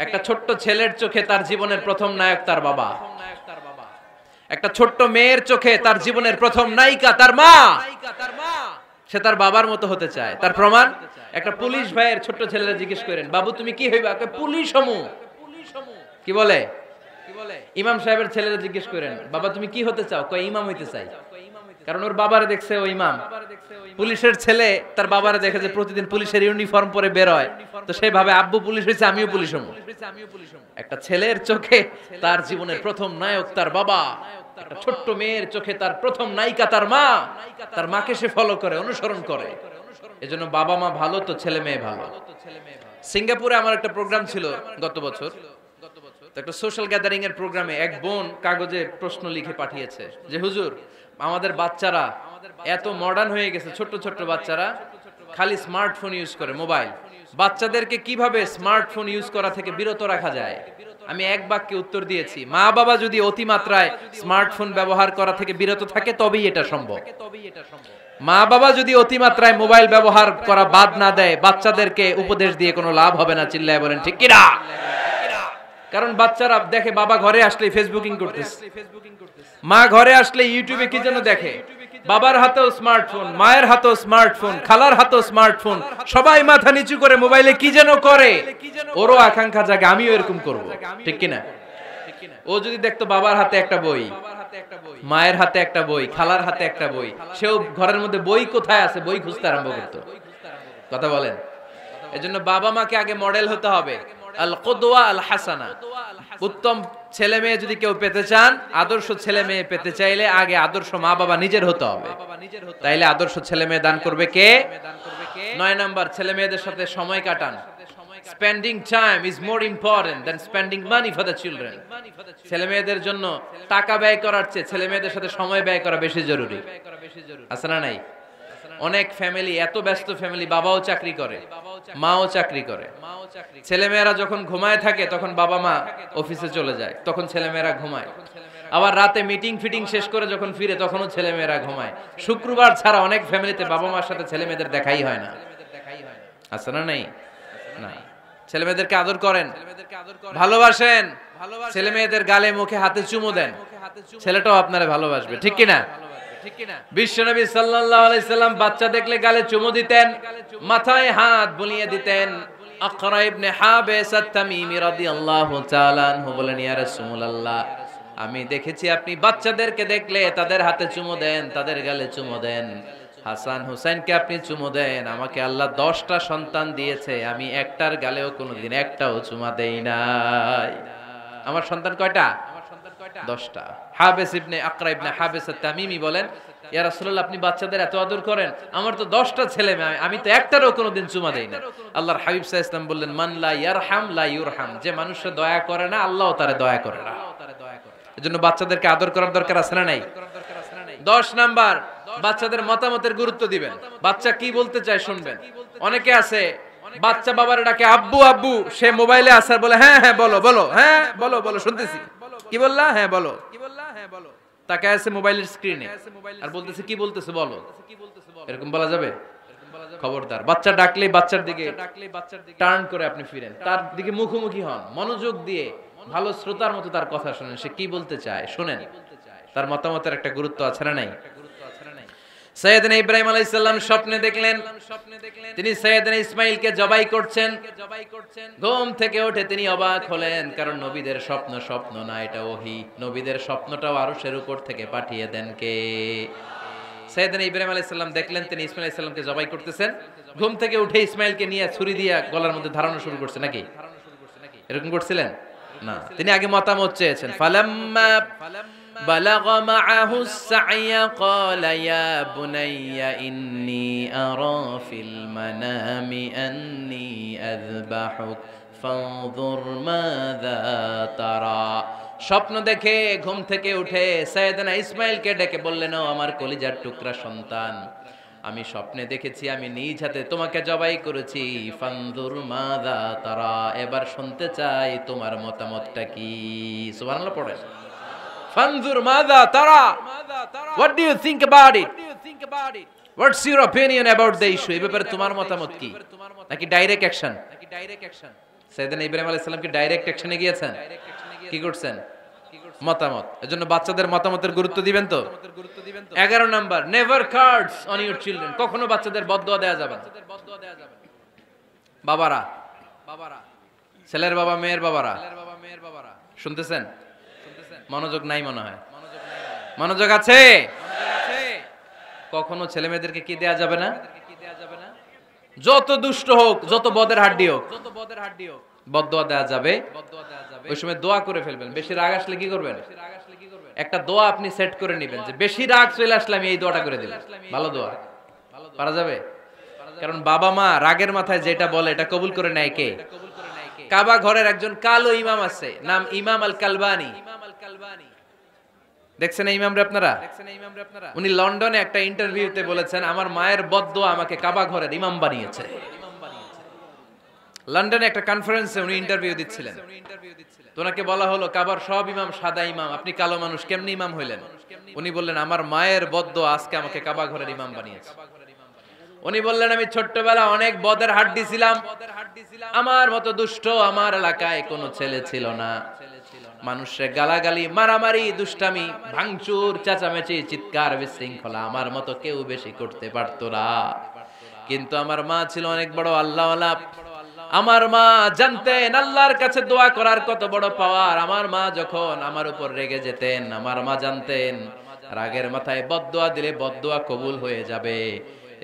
একটা ছোট্ট ছেলের চোখে তার জীবনের প্রথম নায়ক তার বাবা। একটা ছোট্ট মেয়ের চোখে তার জীবনের প্রথম নায়িকা তার মা। সে তার বাবার মতো হতে চায়। তার প্রমাণ, একটা পুলিশ ভাইয়ের ছোট্ট ছেলেরা জিজ্ঞেস করেন, বাবু তুমি কি হইবা? পুলিশ হমু। কি বলে? ইমাম সাহেবের ছেলেরা জিজ্ঞেস করেন, বাবা তুমি কি হতে চাও? কয় ইমাম হইতে চাই। কারণ ওর বাবারে দেখছে ও ইমাম। পুলিশের ছেলে তার বাবারে দেখে যে প্রতিদিন পুলিশের ইউনিফর্ম পরে বের হয়, তো সে ভাবে আব্বু পুলিশ হয়েছে, আমিও পুলিশ হবো। একটা ছেলের চোখে তার জীবনের প্রথম নায়ক তার বাবা, একটা ছোট্ট মেয়ের চোখে তার প্রথম নায়িকা তার মা। তার মাকে সে ফলো করে, অনুসরণ করে। এজন্য বাবা মা ভালো তো ছেলে মেয়ে ভালো। সিঙ্গাপুরে আমার একটা প্রোগ্রাম ছিল গত বছর, একটা সোশ্যাল গ্যাদারিং এর প্রোগ্রামে এক বোন কাগজে প্রশ্ন লিখে পাঠিয়েছে যে হুজুর, আমাদের বাচ্চারা এত মডার্ন হয়ে গেছে, ছোট্ট ছোট্ট বাচ্চারা খালি স্মার্টফোন ইউজ করে, মোবাইল। বাচ্চাদেরকে কিভাবে স্মার্টফোন ইউজ করা থেকে বিরত রাখা যায়? আমি এক বাক্যে উত্তর দিয়েছি, মা বাবা যদি অতিমাত্রায় স্মার্টফোন ব্যবহার করা থেকে বিরত থাকে তবেই এটা সম্ভব। মা বাবা যদি অতিমাত্রায় মোবাইল ব্যবহার করা বাদ না দেয়, বাচ্চাদেরকে উপদেশ দিয়ে কোনো লাভ হবে না। চিল্লায় বলেন ঠিক কিনা? কারণ বাচ্চারা দেখে বাবা ঘরে আসলে ফেসবুকিং করতেছে, মা ঘরে আসলে ইউটিউবে কি যেন দেখে। বাবার হাতেও স্মার্টফোন, মায়ের হাতেও স্মার্টফোন, খালার হাতেও স্মার্টফোন, সবাই মাথা নিচু করে মোবাইলে কি যেন করে। ওরও আকাঙ্ক্ষা জাগে আমিও এরকম করব, ঠিক কিনা? ও যদি দেখতো বাবার হাতে একটা বই, মায়ের হাতে একটা বই, খালার হাতে একটা বই, সেও ঘরের মধ্যে বই কোথায় আছে বই খুঁজতে আরম্ভ করতো। কথা বলেন? এজন্য বাবা মাকে আগে মডেল হতে হবে। আল কুদওয়া আল হাসানা। উত্তম ছেলে মেয়ে যদি কেউ পেতে চান, আদর্শ ছেলে মেয়ে পেতে চাইলে আগে আদর্শ মা বাবা নিজের হতে হবে। তাইলে আদর্শ ছেলে মেয়ে দান করবে কে? 9 নাম্বার, ছেলে মেয়েদের সাথে সময় কাটান। Spending time is more important than spending money for the children. ছেলে মেয়েদের জন্য টাকা ব্যয় করার চেয়ে ছেলে মেয়েদের সাথে সময় ব্যয় করা বেশি জরুরি। আছে না নাই? অনেক ফ্যামিলি, এত ব্যস্ত ফ্যামিলি, বাবাও চাকরি করে, মাও চাকরি করে। ছেলেমেয়েরা যখন ঘুমায় থাকে তখন বাবা মা অফিসে চলে যায়, তখন ছেলেমেয়েরা ঘুমায়। আবার রাতে মিটিং ফিটিং শেষ করে যখন ফিরে তখনও ছেলেমেয়েরা ঘুমায়। শুক্রবার ছাড়া অনেক ফ্যামিলিতে বাবা মার সাথে ছেলেমেয়েদের দেখাই হয় না। আছে না নাই? না। ছেলেমেয়েদেরকে আদর করেন, ভালোবাসেন, ছেলেমেয়েদের গালে মুখে হাতে চুমু দেন, ছেলেটাও আপনারা ভালোবাসবে, ঠিক কিনা? বিশ্বনবী সাল্লাল্লাহু আলাইহি সাল্লাম বাচ্চা দেখলে গালে চুমু দিতেন, মাথায় হাত বুলিয়ে দিতেন। আকরা ইবনে হাবিস আত-তামিমি রাদিয়াল্লাহু তাআলা আনহু বলেন, ইয়া রাসূলুল্লাহ, আমি দেখেছি আপনি বাচ্চাদেরকে দেখলে তাদের হাতে চুমু দেন, তাদের গালে চুমু দেন। হাসান হুসাইনকে আপনি চুমু দেন। আমাকে আল্লাহ 10টা সন্তান দিয়েছে, আমি একটার গালেও কোনোদিন একটাও চুমা দেই নাই। আমার সন্তান কয়টা? 10টা। হাবিস ইবনে আকরা ইবনে হাবিস আত-তামিমি বলেন, ইয়া রাসূলুল্লাহ, আপনি বাচ্চাদের এত আদর করেন, আমার তো 10টা ছেলে মেয়ে, আমি তো একটারও কোনোদিন চুমা দেই না। আল্লাহর হাবিব সাল্লাল্লাহু আলাইহি ওয়াসাল্লাম বললেন, মান লা ইয়ারহাম লা ইউরহাম, যে মানুষে দয়া করে না আল্লাহও তারে দয়া করে না। এজন্য বাচ্চাদেরকে আদর করার দরকার আছে না নাই? 10 নাম্বার, বাচ্চাদের মতামতের গুরুত্ব দিবেন। বাচ্চা কি বলতে চায় শুনবেন। অনেকে আছে বাচ্চা বাবারে ডাকে আব্বু আব্বু, সে মোবাইলে আসার বলে হ্যাঁ হ্যাঁ বলো বলো, হ্যাঁ বলো বলো শুনতেছি, কি বললা, হ্যাঁ বলো, তাকে আছে মোবাইলের স্ক্রিনে আর বলতেছে কি বলতেছে বলো। এরকম বলা যাবে? খবরদার, বাচ্চা ডাকলে বাচ্চার দিকে টার্ন করে আপনি ফিরেন, তার দিকে মুখোমুখি হন, মনোযোগ দিয়ে ভালো শ্রোতার মতো তার কথা শুনেন, সে কি বলতে চায় শুনেন। তার মতামতের একটা গুরুত্ব আছে না নাই? সাইয়েদনা ইব্রাহিম আলাইহিস সালাম স্বপ্নে দেখলেন তিনি সাইয়েদনা ইসমাঈলকে জবাই করছেন। ঘুম থেকে উঠে তিনি অবাক হলেন, কারণ নবীদের স্বপ্ন স্বপ্ন না, এটা ওহী। নবীদের স্বপ্নটাও আরশের উপর থেকে পাঠিয়ে দেন কে? সাইয়েদনা ইব্রাহিম আলাইহিস সালাম দেখলেন তিনি ইসমাঈল আলাইহিস সালামকে জবাই করতেছেন। ঘুম থেকে উঠে ইসমাঈলকে নিয়ে ছুরি দিয়ে গলার মধ্যে ধারানো শুরু করছে নাকি? এরকম করছিলেন না, তিনি আগে মতামত চেয়েছেন। ফালাম্মা بلغ معه السعي قال يا بني إني أرى في المنام أني أذبحك فانظر ماذا ترى। স্বপ্ন দেখে ঘুম থেকে উঠে সাইয়েদনা ইসমাঈলকে ডেকে বললেন, ও আমার কলিজার টুকরা সন্তান, আমি স্বপ্নে দেখেছি আমি নিজ হাতে তোমাকে জবাই করেছি। ফানজুর মাযা তারা, এবার শুনতে চাই তোমার মতামতটা কি। সুবহানাল্লাহ পড়েন। ফানজুর মাযা তারা, what do you think about it? What's your opinion about the issue? এই ব্যাপারে তোমার মতামত কি? নাকি ডাইরেক্ট অ্যাকশন? সাইয়েদনা ইব্রাহিম আলাইহিস সালাম কি ডাইরেক্ট অ্যাকশনে গিয়েছেন? কি করছেন? মতামত। এজন্য বাচ্চাদের মতামতের গুরুত্ব দিবেন তো। 11 number, never cards on your children. কখনো বাচ্চাদের বদদুয়া দেয়া যাবে না। বাবারা, ছেলের বাবা মেয়ের বাবারা শুনতেছেন? মনোযোগ নাই মনে হয়। মনোযোগ আছে? কখনো ছেলে মেয়েদেরকে কি দেয়া যাবে না? যত দুষ্ট হোক, যত বদের হাড্ডি হোক, বদদুয়া দেয়া যাবে। ওই সময় দোয়া করে ফেলবেন। বেশি রাগ আসলে কি করবেন? একটা দোয়া আপনি সেট করে নেবেন যে বেশি রাগ চলে আসলে আমি এই দোয়াটা করে দিলাম। ভালো দোয়া পারা যাবে? কারণ বাবা মা রাগের মাথায় যেটা বলে এটা কবুল করে নেয় কে? কাবা ঘরের একজন কালো ইমাম আছে, নাম ইমাম আল কালবানি। দেখছেন এই ইমামরে আপনারা? উনি লন্ডনে একটা ইন্টারভিউতে বলেছেন, আমার মায়ের বদদুয়া আমাকে কাবা ঘরের ইমাম বানিয়েছে। লন্ডনে একটা কনফারেন্সে উনি ইন্টারভিউ দিচ্ছিলেন। তো ওনাকে বলা হলো, কাবার সব ইমাম সাদা ইমাম, আপনি কালো মানুষ, কেমনি ইমাম হইলেন? উনি বললেন, আমার মায়ের বদদুয়া আজকে আমাকে কাবা ঘরের ইমাম বানিয়েছে। উনি বললেন, আমি ছোট্টবেলা অনেক বদের হাড্ডি ছিলাম, আমার মতো দুষ্ট আমার এলাকায় কোনো ছেলে ছিল না। মানুষের গালাগালি, মারামারি, দুষ্টামি, ভাঙচুর, চেঁচামেচি, চিৎকার, বিশৃঙ্খলা আমার মতো কেউ বেশি করতে পারতো না। কিন্তু আমার মা ছিল অনেক বড় আল্লাহওয়ালা। আমার মা জানতেন আল্লাহর কাছে দোয়া করার কত বড় পাওয়ার। আমার মা যখন আমার উপর রেগে যেতেন, আমার মা জানতেন রাগের মাথায় বদদুয়া দিলে বদদুয়া কবুল হয়ে যাবে।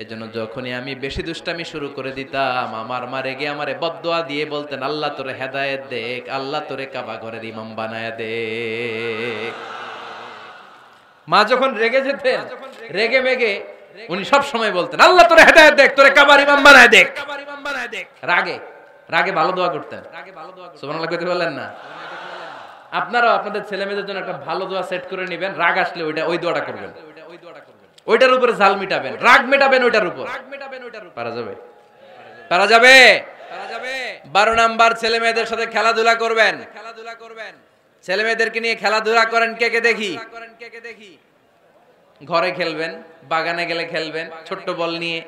এজন্য যখনই আমি বেশি দুষ্টামি শুরু করে দিতাম, আমার মা রেগে আমারে বদদুয়া দিয়ে বলতেন, আল্লাহ তোরে হেদায়েত দেখ, আল্লাহ তোরে কাবা ঘরের ইমাম বানায় দে। মা যখন রেগে যেতেন, রেগে মেগে উনি সব সময় বলতেন, আল্লাহ তোরে হেদায়েত দেখ, তোরে কাবার ইমাম বানায় দেখ। রাগে রাগে ভালো দোয়া করতেন। সুবহানাল্লাহ কইতে বললেন না? আপনারাও আপনাদের ছেলে মেয়েদের জন্য একটা ভালো দোয়া সেট করে নেবেন। রাগ আসলে ওই দোয়াটা করবেন, ওইটার উপরে জাল মিটাবেন, রাগ মেটাবেন ওইটার উপর। পারা যাবে? পারা যাবে? 12 নাম্বার, ছেলে মেয়েদের সাথে খেলাধুলা করবেন। ছেলে মেয়েদেরকে নিয়ে খেলাধুলা করেন কে কে দেখি। ঘরে খেলবেন, বাগানে গেলে খেলবেন, ছোট্ট বল নিয়ে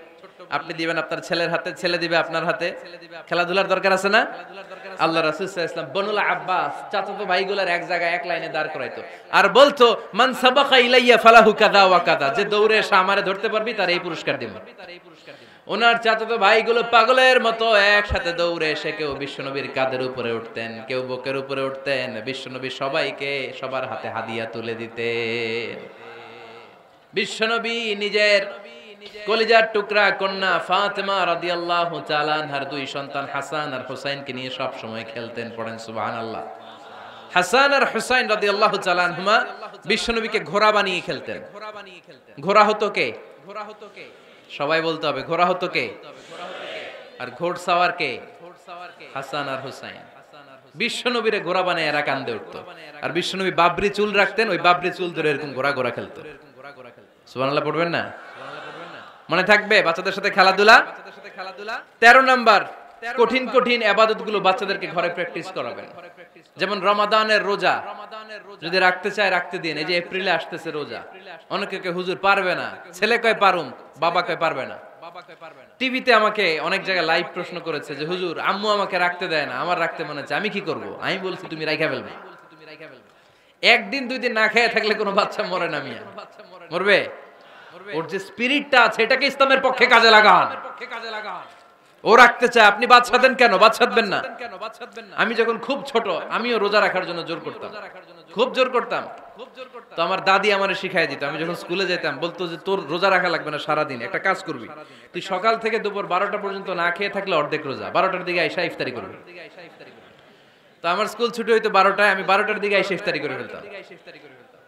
আপনি দিবেন আপনার ছেলের হাতে, ছেলে দিবে আপনার হাতে। খেলাধুলার দরকার আছে না? আল্লাহ রাসূল সাল্লাল্লাহু আলাইহি ওয়াসাল্লাম বনুল আব্বাস চাচাতো ভাইগুলোর এক জায়গায় এক লাইনে দাঁড় করাইতো আর বলতো, মান সাবাকা ইলাইয়া ফালাহু কাযা ওয়া কাযা, যে দৌড়ে এসে আমারে ধরতে পারবি তার এই পুরস্কার দিব। ওনার চাচাতো ভাইগুলো পাগলের মতো একসাথে দৌড়ে এসে কেউ বিশ্বনবীর কাঁধের উপরে উঠতেন, কেউ বুকের উপরে উঠতেন। বিশ্বনবী সবাইকে সবার হাতে হাদিয়া তুলে দিতেন। বিশ্বনবী নিজের কলিজার টুকরা কন্যা ফাতেমা রাদিয়াল্লাহু তাআলা আনহার দুই সন্তান হাসান আর হুসাইনকে নিয়ে সব সময় খেলতেন। পড়েন সুবহানাল্লাহ। হাসান আর হুসাইন রাদিয়াল্লাহু তাআলা আনহুমা বিশ্বনবীকে ঘোড়া বানিয়ে খেলতেন। ঘোড়া হতো কে? সবাই বলতে হবে, ঘোড়া হতো কে? আর ঘোড়সাওয়ার কে? হাসান আর হুসাইন। বিশ্বনবীরে ঘোড়া বানিয়ে এরা কান্দে উঠতো। আর বিশ্বনবী বাবরি চুল রাখতেন, ওই বাবরি চুল ধরে এরকম ঘোড়া ঘোড়া খেলতো। সুবহানাল্লাহ পড়বেন না? মনে থাকবে বাচ্চাদের সাথে খেলাধুলা। 13 নাম্বার, কঠিন কঠিন ইবাদতগুলো বাচ্চাদেরকে ঘরে প্র্যাকটিস করাবেন। যেমন রমাদানের রোজা যদি রাখতে চায় রাখতে দিন। এই যে এপ্রিলে আসতেছে রোজা, অনেকে কয় হুজুর পারবে না, ছেলে কয় পারুম, বাবা কয় পারবে না। টিভিতে আমাকে অনেক জায়গায় লাইভ প্রশ্ন করেছে যে হুজুর আম্মু আমাকে রাখতে দেয় না, আমার রাখতে মনে হচ্ছে, আমি কি করব? আমি বলছি তুমি রাইখা ফেলবে। একদিন দুই দিন না খেয়ে থাকলে কোনো বাচ্চা মরে না মিয়া, মরবে? ওর যে স্পিরিটটা আছে এটাকে ইসলামের পক্ষে কাজে লাগান। ও রাখতে চায়, আপনি বাদ সাধেন কেন? বাদ সাধবেন না। আমি যখন খুব ছোট আমিও রোজা রাখার জন্য জোর করতাম, খুব জোর করতাম। তো আমার দাদি আমারে শিখাই দিত। আমি যখন স্কুলে যেতাম বলতো যে তোর রোজা রাখা লাগবে না, সারাদিন একটা কাজ করবি, তুই সকাল থেকে দুপুর 12টা পর্যন্ত না খেয়ে থাকলে অর্ধেক রোজা, 12টার দিকে আইসা ইফতারি করবি। তো আমার স্কুল ছুটি হইতো 12টায়, আমি 12টার দিকে আইসা ইফতারি করে ফেলতাম।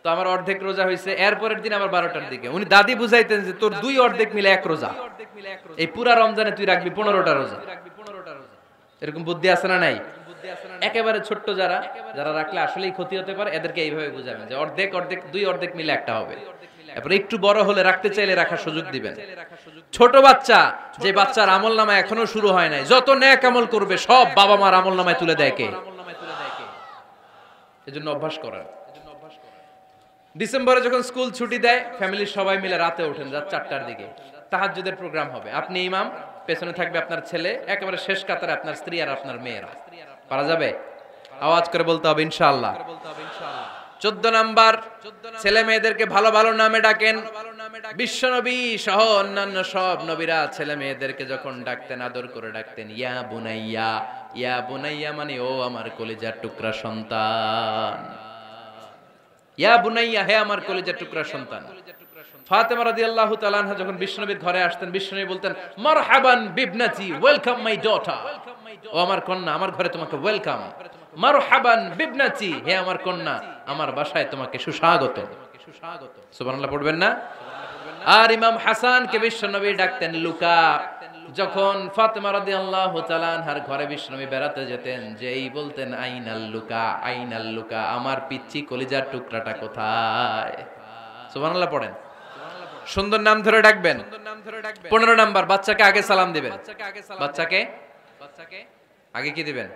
তো আমার অর্ধেক রোজা হয়েছে। এরপরের দিন আবার 12টার দিকে উনি দাদি বুঝাইতেন যে তোর দুই অর্ধেক মিলে এক রোজা, এই পুরা রমজানে তুই রাখবি 15টা রোজা। এরকম বুদ্ধি আছে না নাই? একেবারে ছোট্ট যারা যারা রাখলে আসলেই ক্ষতি হতে পারে এদেরকে এইভাবে বুঝাবেন যে অর্ধেক অর্ধেক দুই অর্ধেক মিলে একটা হবে। এরপর একটু বড় হলে রাখতে চাইলে রাখার সুযোগ দিবেন। ছোট বাচ্চা, যে বাচ্চার আমল নামা এখনো শুরু হয় নাই, যত নেক আমল করবে সব বাবা মার আমল নামায় তুলে দেয় কে? এজন্য অভ্যাস করার। ডিসেম্বরে যখন স্কুল ছুটি দেয় ফ্যামিলির সবাই মিলে রাতে ওঠেন, রাত 4টার দিকে তাহাজ্জুদের প্রোগ্রাম হবে। আপনি ইমাম, পেছনে থাকবে আপনার ছেলে, একেবারে শেষ কাতারে আপনার স্ত্রী আর আপনার মেয়েরা। পারা যাবে? আওয়াজ করে বলতে হবে ইনশাআল্লাহ। 14 নাম্বার, ছেলে মেয়েদেরকে ভালো ভালো নামে ডাকেন। বিশ্বনবী সহ অন্যান্য সব নবীরা ছেলে মেয়েদেরকে যখন ডাকতেন আদর করে ডাকতেন ইয়া বুনাইয়া। ইয়া বুনাইয়া মানে ও আমার কলিজার টুকরা সন্তান। ইয়া বুনাইয়া, হে আমার কলিজার টুকরা সন্তান। ফাতেমা রাদিয়াল্লাহু তাআলা আনহা যখন বিশ্বনবীর ঘরে আসতেন বিশ্বনবী বলতেন মারহাবান বিবনাতি, ওয়েলকাম মাই ডটার। ও আমার কন্যা, আমার ঘরে তোমাকে ওয়েলকাম। মারহাবান বিবনাতি, হে আমার কন্যা, আমার বাসায় তোমাকে সুস্বাগত। সুবহানাল্লাহ পড়বেন না? আর ইমাম হাসানকে বিশ্বনবী ডাকতেন লুকা। যখন ফাতেমা রাদিয়াল্লাহু তাআলা আনহার ঘরে বিশ্বনবী বেড়াতে যেতেন, যেই বলতেন আইনাল লুকা, আইনাল লুকা, আমার পিচ্চি কলিজার টুকরাটা কোথায়? সুবহানাল্লাহ পড়েন। সুন্দর নাম ধরে ডাকবেন। 15 নাম্বার, বাচ্চাকে আগে সালাম দিবেন। বাচ্চাকে আগে কি দিবেন?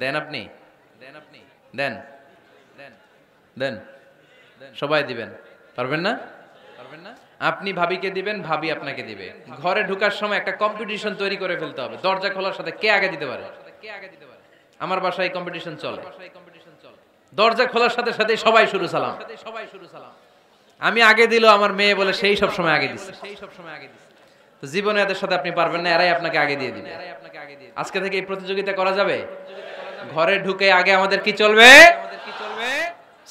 দেন আপনি দেন দেন সবাই দিবেন। পারবেন না? আপনি ভাবিকে দিবেন, ভাবি আপনাকে দিবে। ঘরে ঢোকার সময় একটা কম্পিটিশন তৈরি করে ফেলতে হবে, দরজা খোলার সাথে কে আগে দিতে পারে। আমার বাসায় কম্পিটিশন চলে, দরজা খোলার সাথে সাথে সবাই শুরু সালাম। আমি আগে দিল আমার মেয়ে বলে সেই সব সময় আগে দিচ্ছে। তো জীবনে এদের সাথে আপনি পারবেন না, এরাই আপনাকে আগে দিয়ে দিবে। আজকে থেকে এই প্রতিযোগিতা করা যাবে। ঘরে ঢুকে আগে আমাদের কি চলবে?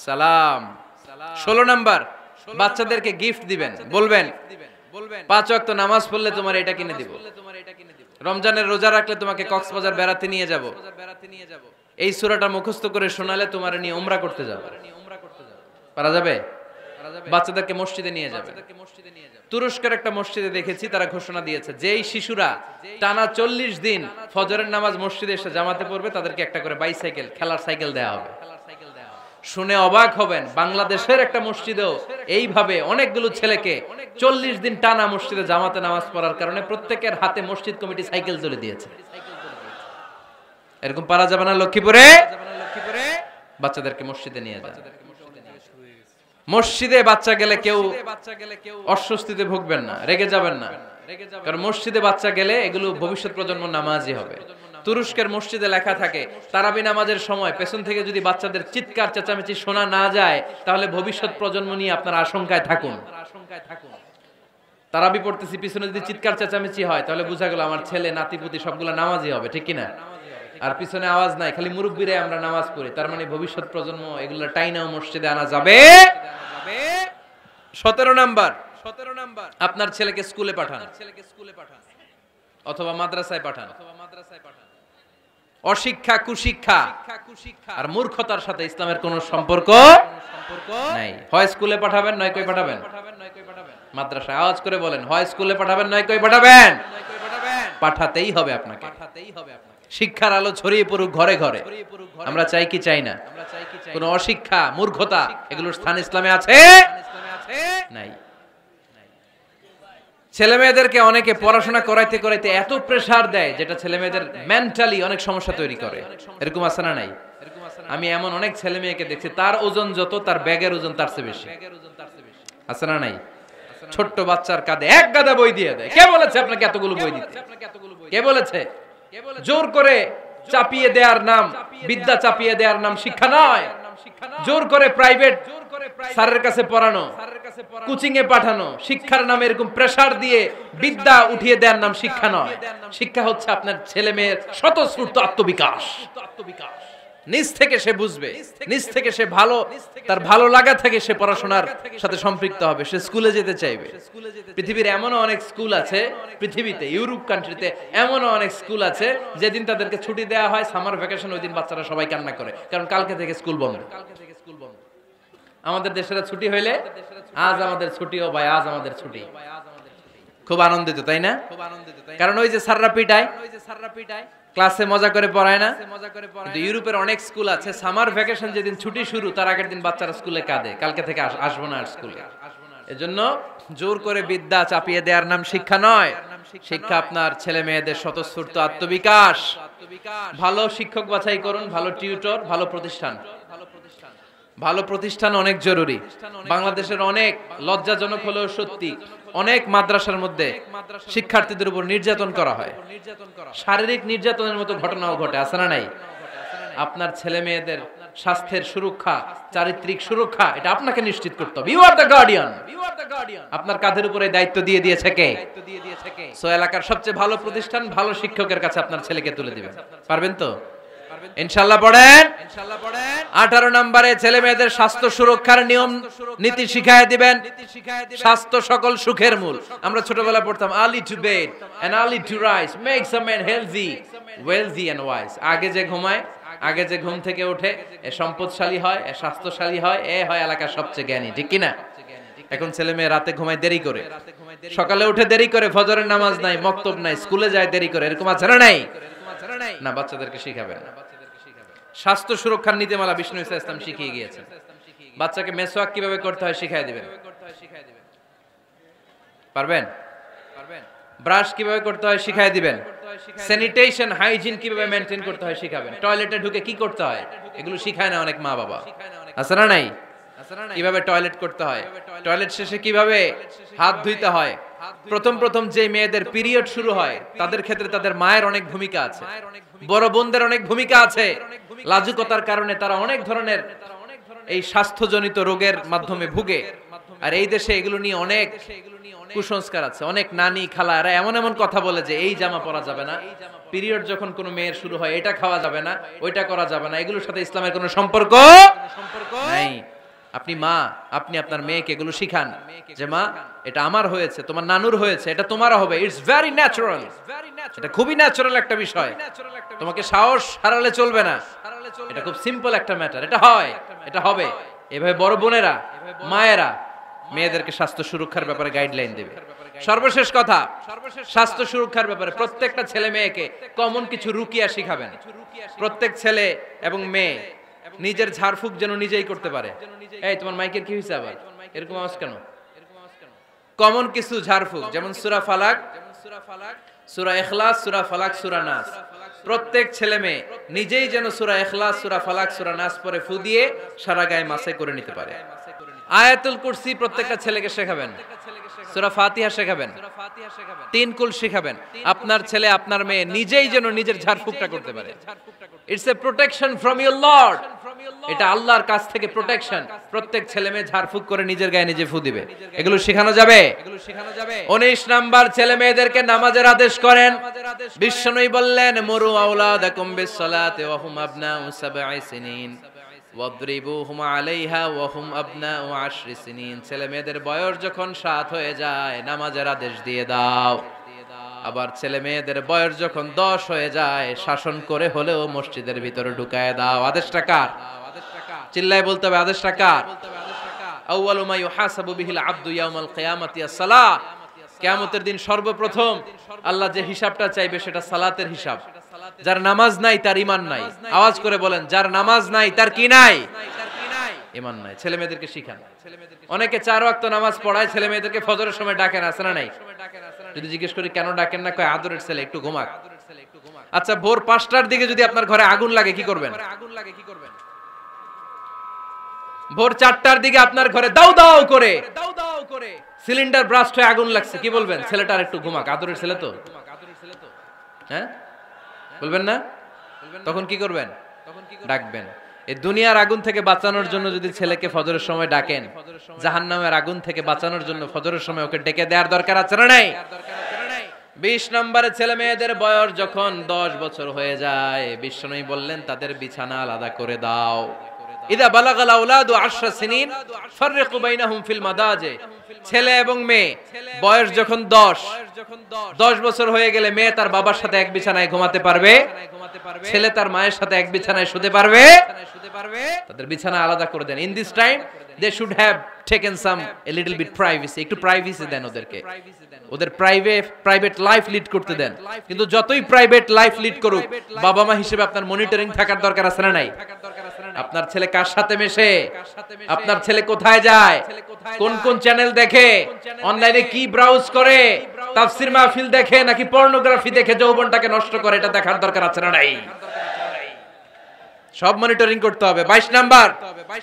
সালাম। 16 নাম্বার, বাচ্চাদেরকে গিফট দিবেন। বলবেন 5 ওয়াক্ত নামাজ পড়লে তোমার এটা কিনে দিব, রমজানের রোজা রাখলে তোমাকে কক্সবাজার বেড়াতে নিয়ে যাব, এই সূরাটা মুখস্থ করে শোনালে তোমার নিয়ে উমরা করতে যাব। পারা যাবে? বাচ্চাদেরকে মসজিদে নিয়ে যাবে। তুরস্কের একটা মসজিদে দেখেছি তারা ঘোষণা দিয়েছে যেই শিশুরা টানা 40 দিন ফজরের নামাজ মসজিদে এসে জামাতে পড়বে তাদেরকে একটা করে বাইসাইকেল, খেলার সাইকেল দেওয়া হবে। শুনে অবাক হবেন, বাংলাদেশের একটা মসজিদেও এইভাবে অনেকগুলো ছেলেকে 40 দিন টানা মসজিদে জামাতে নামাজ পড়ার কারণে প্রত্যেকের হাতে মসজিদ কমিটি সাইকেল তুলে দিয়েছে। এরকম পারা যাবে না? লক্ষ্মীপুরে বাচ্চাদেরকে মসজিদে নিয়ে যায়। মসজিদে বাচ্চা গেলে কেউ অস্বস্তিতে ভুগবেন না, রেগে যাবেন না, কারণ মসজিদে বাচ্চা গেলে এগুলো ভবিষ্যৎ প্রজন্ম নামাজি হবে। তুরস্কের মসজিদে লেখা থাকে তারাবি নামাজের সময় পেছন থেকে যদি বাচ্চাদের চিৎকার চেঁচামেচি শোনা না যায় তাহলে ভবিষ্যৎ প্রজন্ম নিয়ে আপনার আশঙ্কায় থাকুন। তারাবি পড়তেছি, পিছনে যদি চিৎকার চেঁচামেচি হয় তাহলে বোঝা গেল আমার ছেলে নাতিপুতি সবগুলা নামাজি হবে, ঠিক কিনা? আর পিছনে আওয়াজ নাই, খালি মুরব্বিরাই আমরা নামাজ পড়ি, তার মানে ভবিষ্যৎ প্রজন্ম এগুলা টাইনাও মসজিদে আনা যাবে। 17 নাম্বার, আপনার ছেলেকে স্কুলে পাঠান অথবা মাদ্রাসায় পাঠান। অশিক্ষা, কুশিক্ষা আর মূর্খতার সাথে ইসলামের কোনো সম্পর্ক নাই। হয় স্কুলে পাঠাবেন নয় কই পাঠাবেন। মাদ্রাসায় আওয়াজ করে বলেন, হয় স্কুলে পাঠাবেন নয় কই পাঠাবেন। পাঠাতেই হবে আপনাকে। শিক্ষার আলো ছড়িয়ে পড়ুক ঘরে ঘরে। আমরা চাই কি চাই না? কোন অশিক্ষা, মূর্খতা এগুলোর স্থান ইসলামে আছে? নাই। ছেলে মেয়েদেরকে অনেকে পড়াশোনা করাইতে করাইতে এত প্রেসার দেয় যেটা ছেলে মেয়েদের মেন্টালি অনেক সমস্যা তৈরি করে। এরকম আছে না নাই? আমি এমন অনেক ছেলে মেয়েকে দেখছি তার ওজন যত তার ব্যাগের ওজন তার চেয়ে বেশি। আছে না নাই? ছোট্ট বাচ্চার কাঁধে এক গাদা বই দিয়ে দেয়। কে বলেছে আপনাকে এতগুলো বই দিতে? কে বলেছে? জোর করে চাপিয়ে দেওয়ার নাম, বিদ্যা চাপিয়ে দেওয়ার নাম শিক্ষা নয়। জোর করে প্রাইভেট স্যারের কাছে পড়ানো, কোচিং এ পাঠানো, শিক্ষার নামে এরকম প্রেসার দিয়ে বিদ্যা উঠিয়ে দেওয়ার নাম শিক্ষা নয়। শিক্ষা হচ্ছে আপনার ছেলে মেয়ের স্বতঃস্ফূর্ত আত্মবিকাশ। নিজ থেকে সে বুঝবে, নিজ থেকে সে ভালো, তার ভালো লাগা থেকে সে পড়াশোনার সাথে সম্পৃক্ত হবে, সে স্কুলে যেতে চাইবে। পৃথিবীর এমনও অনেক স্কুল আছে, পৃথিবীতে ইউরোপ কান্ট্রিতে এমনও অনেক স্কুল আছে যেদিন তাদেরকে ছুটি দেওয়া হয় সামার ভ্যাকেশন, ওই দিন বাচ্চারা সবাই কান্না করে, কারণ কালকে থেকে স্কুল বন্ধ। আমাদের দেশের ছুটি হইলে আজ আমাদের ছুটি, ও ভাই আজ আমাদের ছুটি, খুব আনন্দিত, তাই না? কারণ ওই যে স্যাররা পিটায়, ক্লাসে মজা করে পড়ায় না। কিন্তু ইউরোপের অনেক স্কুল আছে সামার ভ্যাকেশন যেদিন ছুটি শুরু তার আগের দিন বাচ্চারা স্কুলে কাঁদে, কালকে থেকে আসবো না আর স্কুলে। এজন্য জোর করে বিদ্যা চাপিয়ে দেওয়ার নাম শিক্ষা নয়। শিক্ষা আপনার ছেলে মেয়েদের স্বতঃস্ফূর্ত আত্মবিকাশ। ভালো শিক্ষক বাছাই করুন, ভালো টিউটর, ভালো প্রতিষ্ঠান। ভালো প্রতিষ্ঠান অনেক জরুরি। বাংলাদেশের অনেক লজ্জাজনক হলেও সত্যি, অনেক মাদ্রাসার মধ্যে শিক্ষার্থীদের উপর নির্যাতন করা হয়, শারীরিক নির্যাতনের মতো ঘটনাও ঘটে, আছে না নাই? আপনার ছেলে মেয়েদের স্বাস্থ্যের সুরক্ষা, চারিত্রিক সুরক্ষা, এটা আপনাকে নিশ্চিত করতে হবে। You are the guardian. আপনার কাঁধের উপরে দায়িত্ব দিয়ে দিয়েছে কে? সো এলাকার সবচেয়ে ভালো প্রতিষ্ঠান, ভালো শিক্ষকের কাছে আপনার ছেলেকে তুলে দিবেন। পারবেন তো? ইনশাআল্লাহ পড়েন। 18 নম্বরে ছেলে মেয়েদের স্বাস্থ্য সুরক্ষার নিয়ম নীতি শিখায় দিবেন। স্বাস্থ্য সকল সুখের মূল। আমরা ছোটবেলা পড়তাম early to bed and early to rise makes a man healthy, wealthy and wise। আগে যে ঘুমায়, আগে যে ঘুম থেকে ওঠে, এ সম্পদশালী হয়, এ স্বাস্থ্যশালী হয়, এ হয় এলাকার সবচেয়ে জ্ঞানী, ঠিক কি না? এখন ছেলে মেয়ে রাতে ঘুমায় দেরি করে, সকালে উঠে দেরি করে, ফজরের নামাজ নাই, মক্তব নাই, স্কুলে যায় দেরি করে, এরকম আছে না নাই? না, বাচ্চাদেরকে শিখাবেন না। স্বাস্থ্য সুরক্ষার নীতিমালা বিষ্ণু ইসলাম শিখিয়ে গিয়েছেন। বাচ্চাকে মেসওয়াক কিভাবে করতে হয় শিখাই দিবেন। পারবেন? ব্রাশ কিভাবে করতে হয় শিখাই দিবেন। স্যানিটেশন, হাইজিন কিভাবে মেইনটেইন করতে হয় শিখাবেন। টয়লেটে ঢুকে কি করতে হয় এগুলো শিখায় না অনেক মা বাবা, আছে না নাই? কিভাবে টয়লেট করতে হয়, টয়লেট শেষে কিভাবে হাত ধুইতে হয়। প্রথম যে মেয়েদের পিরিয়ড শুরু হয় তাদের ক্ষেত্রে তাদের মায়ের অনেক ভূমিকা আছে, বড় বোনদের অনেক ভূমিকা আছে। লাজুকতার কারণে তারা অনেক ধরনের এই স্বাস্থ্যজনিত রোগের মাধ্যমে ভুগে। আর এই দেশে এগুলো নিয়ে অনেক কুসংস্কার আছে। অনেক নানি খালা এরা এমন এমন কথা বলে যে এই জামা পরা যাবে না, পিরিয়ড যখন কোনো মেয়ের শুরু হয় এটা খাওয়া যাবে না, ওইটা করা যাবে না। এগুলোর সাথে ইসলামের কোনো সম্পর্ক নাই। আপনি মা, আপনি আপনার মেয়েকে এগুলো শিখান যে মা এটা আমার হয়েছে, তোমার নানুর হয়েছে, এটা তোমারও হবে। ইটস ভেরি ন্যাচারাল, এটা খুবই ন্যাচারাল একটা বিষয়। তোমাকে সাহস হারালে চলবে না, এটা খুব সিম্পল একটা ম্যাটার, এটা হয়, এটা হবে। এভাবে বড় বোনেরা, মায়েরা মেয়েদেরকে স্বাস্থ্য সুরক্ষার ব্যাপারে গাইডলাইন দেবে। সর্বশেষ কথা, স্বাস্থ্য সুরক্ষার ব্যাপারে প্রত্যেকটা ছেলে মেয়েকে কমন কিছু রুকিয়া শিখাবেন। প্রত্যেক ছেলে এবং মেয়ে নিজের ঝাড়ফুঁক যেন নিজেই করতে পারে। এই তোমার মাইকের কি হয়েছে আবার এরকম আওয়াজ কেন? কমন কিছু ঝাড়ফুঁক, যেমন সূরা ফালাক, সূরা ইখলাস, সূরা ফালাক, সূরা নাস। প্রত্যেক ছেলে মেয়ে নিজেই যেন সূরা ইখলাস, সূরা ফালাক, সূরা নাস পরে ফু দিয়ে সারা গায়ে মাসে করে নিতে পারে। আয়াতুল কুরসি প্রত্যেকটা ছেলেকে শেখাবেন, সূরা ফাতিহা শেখাবেন, 3 কুল শেখাবেন। আপনার ছেলে আপনার মেয়ে নিজেই যেন নিজের ঝাড়ফুঁকটা করতে পারে। It's a protection from your Lord, এটা আল্লাহর কাছ থেকে প্রোটেকশন। প্রত্যেক ছেলে মেয়ে ঝাড়ফুঁক করে নিজের গায়ে নিজে ফু দিবে, এগুলো শেখানো যাবে। 19 নাম্বার, ছেলে মেয়েদেরকে নামাজের আদেশ করেন। বিশ্বনবী বললেন মুরু আওলাদাকুম বিসসালাতি ওয়া হুম আবনাউ 7 সিনিন ওয়াদরিবুহুম আলাইহা ওয়া হুম আবনাউ 10 সিনিন। ছেলে মেয়েদের বয়স যখন 7 হয়ে যায় নামাজের আদেশ দিয়ে দাও। আবার ছেলে মেয়েদের বয়স যখন 10 হয়ে যায় শাসন করে হলেও মসজিদের ভিতরে ঢুকায় দাও। আদেশটা কার? চিল্লায় বলতে হবে আদেশটা কার? আউয়ালু মা ইউহাসাবু বিহিল আবদু ইয়াউমাল কিয়ামাতি আস-সালাহ। কিয়ামতের দিন সর্বপ্রথম আল্লাহ যে হিসাবটা চাইবে সেটা সালাতের হিসাব। যার নামাজ নাই তার ঈমান নাই। আওয়াজ করে বলেন, যার নামাজ নাই তার কি নাই? ঈমান নাই। ছেলে মেয়েদেরকে শিখান। অনেকে 4 ওয়াক্ত নামাজ পড়ায়, ছেলে মেয়েদেরকে ফজরের সময় ডাকেন, আছে না নাই? যদি জিজ্ঞেস করি কেন ডাকেন না, কয় আদরের ছেলে একটু ঘুমাক। আচ্ছা, ভোর 5টার দিকে যদি আপনার ঘরে আগুন লাগে কি করবেন? ভোর 4টার দিকে আপনার ঘরে দাউ দাউ করে সিলিন্ডার ব্রাস্ট হয়ে আগুন লাগছে, কি বলবেন? ছেলেটা আর একটু ঘুমাক, আদরের ছেলে তো। হ্যাঁ বলবেন না? তখন কি করবেন? ডাকবেন। এই দুনিয়ার আগুন থেকে বাঁচানোর জন্য যদি ছেলেকে ফজরের সময় ডাকেন, জাহান্নামের আগুন থেকে বাঁচানোর জন্য ফজরের সময় ওকে ডেকে দেওয়ার দরকার আছে না নাই? 20 নম্বরে ছেলে মেয়েদের বয়স যখন 10 বছর হয়ে যায়, বিশ্বনবী বললেন তাদের বিছানা আলাদা করে দাও। ইদা বালাগাল আওলাদু 10 সিনিন ফাররিকু বাইনাহুম ফিল মাদাজি। ছেলে এবং মেয়ে বয়স যখন 10 বছর হয়ে গেলে মেয়ে তার বাবার সাথে এক বিছানায় ঘুমাতে পারবে, ছেলে তার মায়ের সাথে এক বিছানায় শুতে পারবে। তাদের বিছানা আলাদা করে দেন। In this time they should have taken some a little bit privacy. একটু প্রাইভেসি দেন ওদেরকে, ওদের প্রাইভেট লাইফ লিড করতে দেন। কিন্তু যতই প্রাইভেট লাইফ লিড করুক, বাবা মা হিসেবে আপনার মনিটরিং থাকার দরকার আছে না নাই? আপনার ছেলে কার সাথে মেশে, আপনার ছেলে কোথায় যায়, কোন কোন চ্যানেল দেখে, অনলাইনে কি ব্রাউজ করে, তাফসীর মাহফিল দেখে নাকি পর্নোগ্রাফি দেখে যৌবনটাকে নষ্ট করে, এটা দেখার দরকার আছে না নাই? সব মনিটরিং করতে হবে। 22 নাম্বার,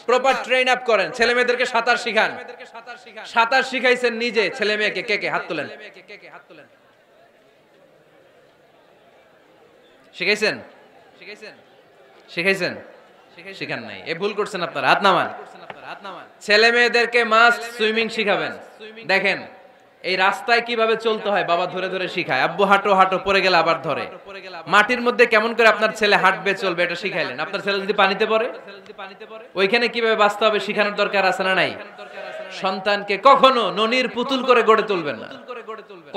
প্রপার ট্রেন আপ করেন। ছেলে মেয়েদেরকে সাঁতার শিখান। সাঁতার শিখাইছেন নিজে ছেলে মেয়েকে? কে কে হাত তোলেন? শিখাইছেন? শিখাইছেন? শিখান নাই, এ ভুল করছেন আপনারা। হাত নামান। ছেলে মেয়েদেরকে মাস্ট সুইমিং শিখাবেন। দেখেন এই রাস্তায় কিভাবে চলতে হয় বাবা ধরে ধরে শিখায়। আব্বু হাঁটো হাঁটো, পড়ে গেলে আবার ধরে। মাটির মধ্যে কেমন করে আপনার ছেলে হাঁটবে চলবে এটা শিখাইলেন। আপনার ছেলে যদি পানিতে পড়ে, ওইখানে কিভাবে বাঁচতে হবে শিখানোর দরকার আছে না নাই? সন্তানকে কখনো ননির পুতুল করে গড়ে তুলবেন না,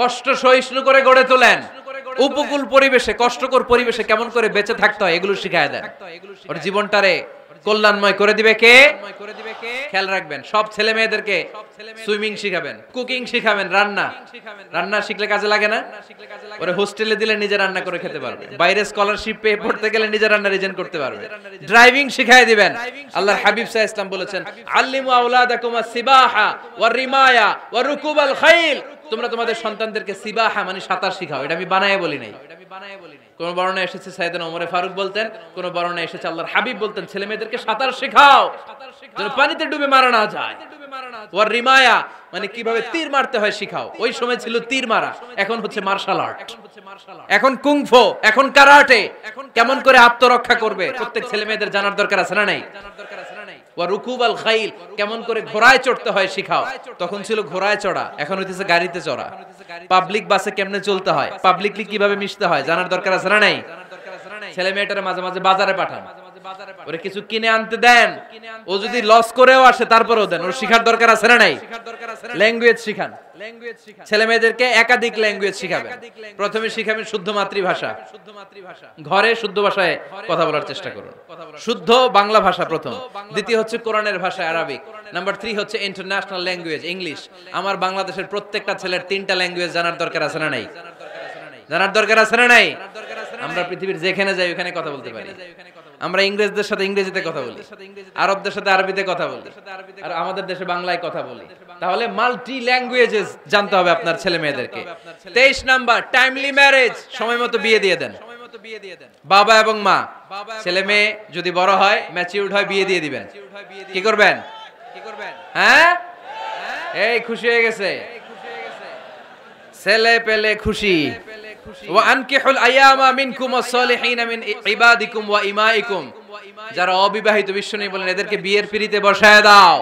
কষ্ট সহিষ্ণু করে গড়ে তোলেন। উপকূল পরিবেশে, কষ্টকর পরিবেশে কেমন করে বেঁচে থাকতে হয় এগুলো শিখায় দেন। ওর জীবনটারে কল্যাণময় করে দিবে কে? খেয়াল রাখবেন। সব ছেলে মেয়েদেরকে সুইমিং শিখাবেন, কুকিং শিখাবেন, রান্না শিখলে কাজে লাগে না? ওরে হোস্টেলে দিলে নিজে রান্না করে খেতে পারবে, বাইরে স্কলারশিপ পেয়ে পড়তে গেলে নিজে রান্না রিজেন করতে পারবে। ড্রাইভিং শিখায় দিবেন। আল্লাহর হাবিব সাল্লাল্লাহু আলাইহি ওয়াসাল্লাম বলেছেন, আল্লিমু আওলাদাকুম আস-সিবাহা ওয়ার রিমায়া ওয়া রুকুবাল খাইল। তোমরা তোমাদের সন্তানদেরকে সিবাহা মানে সাঁতার শিখাও। এটা আমি বানায়ে বলি নাই। কোন বর্ণনায় এসেছে সাইয়েদনা ওমর ফারুক বলতেন, কোন বর্ণনায় এসেছে আল্লাহর হাবিব বলতেন ছেলে মেয়েদেরকে সাঁতার শেখাও যেন পানিতে ডুবে মারা না যায়। ওয়ার রিমায়া মানে কিভাবে তীর মারতে হয় শিখাও। ওই সময় ছিল তীর মারা, এখন হচ্ছে মার্শাল আর্ট, এখন কুংফু, এখন কারাটে। কেমন করে আত্মরক্ষা করবে প্রত্যেক ছেলে মেয়েদের জানার দরকার আছে না নাই? ওয়া রুকুবাল খাইল, কেমন করে ঘোড়ায় চড়তে হয় শিখাও। তখন ছিল ঘোড়ায় চড়া, এখন হইতেছে গাড়িতে চড়া। পাবলিক বাসে কেমনে চলতে হয়, পাবলিকলি কিভাবে মিশতে হয় জানার দরকার আছে না নাই? ছেলে মেয়েটারে মাঝে মাঝে বাজারে পাঠান, ওরে কিছু কিনে আনতে দেন। ও যদি লস করেও আসে তারপরেও দেন, ওর শিখার দরকার আছে না নাই? ল্যাঙ্গুয়েজ শিখান। ছেলে মেয়েদেরকে একাধিক ল্যাঙ্গুয়েজ শিখাবেন। প্রথমে শিখাবেন শুদ্ধ মাতৃভাষা, ঘরে শুদ্ধ ভাষায় কথা বলার চেষ্টা করুন। শুদ্ধ বাংলা ভাষা প্রথম, দ্বিতীয় হচ্ছে কোরআনের ভাষা আরবিক, নাম্বার 3 হচ্ছে ইন্টারন্যাশনাল ল্যাঙ্গুয়েজ ইংলিশ। আমার বাংলাদেশের প্রত্যেকটা ছেলের 3টা ল্যাঙ্গুয়েজ জানার দরকার আছে না নাই? জানার দরকার আছে না নাই? আমরা পৃথিবীর যেখানে যাই ওখানে কথা বলতে পারি। আমরা ইংরেজদের সাথে ইংরেজিতে কথা বলি, আরবদের সাথে আরবিতে কথা বলি, আর আমাদের দেশে বাংলায় কথা বলি। তাহলে মাল্টি ল্যাঙ্গুয়েজেস জানতে হবে আপনার ছেলে মেয়েদেরকে। 23 নাম্বার, টাইমলি ম্যারেজ, সময় মতো বিয়ে দিয়ে দেন। বাবা এবং মা, ছেলে মেয়ে যদি বড় হয়, ম্যাচিউরড হয়, বিয়ে দিয়ে দিবেন। কি করবেন? হ্যাঁ, এই খুশি হয়ে গেছে, ছেলে পেলে খুশি। ওয়া আনকিহুল আয়ামা মিনকুম ওয়াস-সালিহিনা মিন ইবাদিকুম ওয়া ইমাইকুম। যারা অবিবাহিত, বিশ্বনবী বলেন এদেরকে বিয়ের পিঁড়িতে বসায় দাও।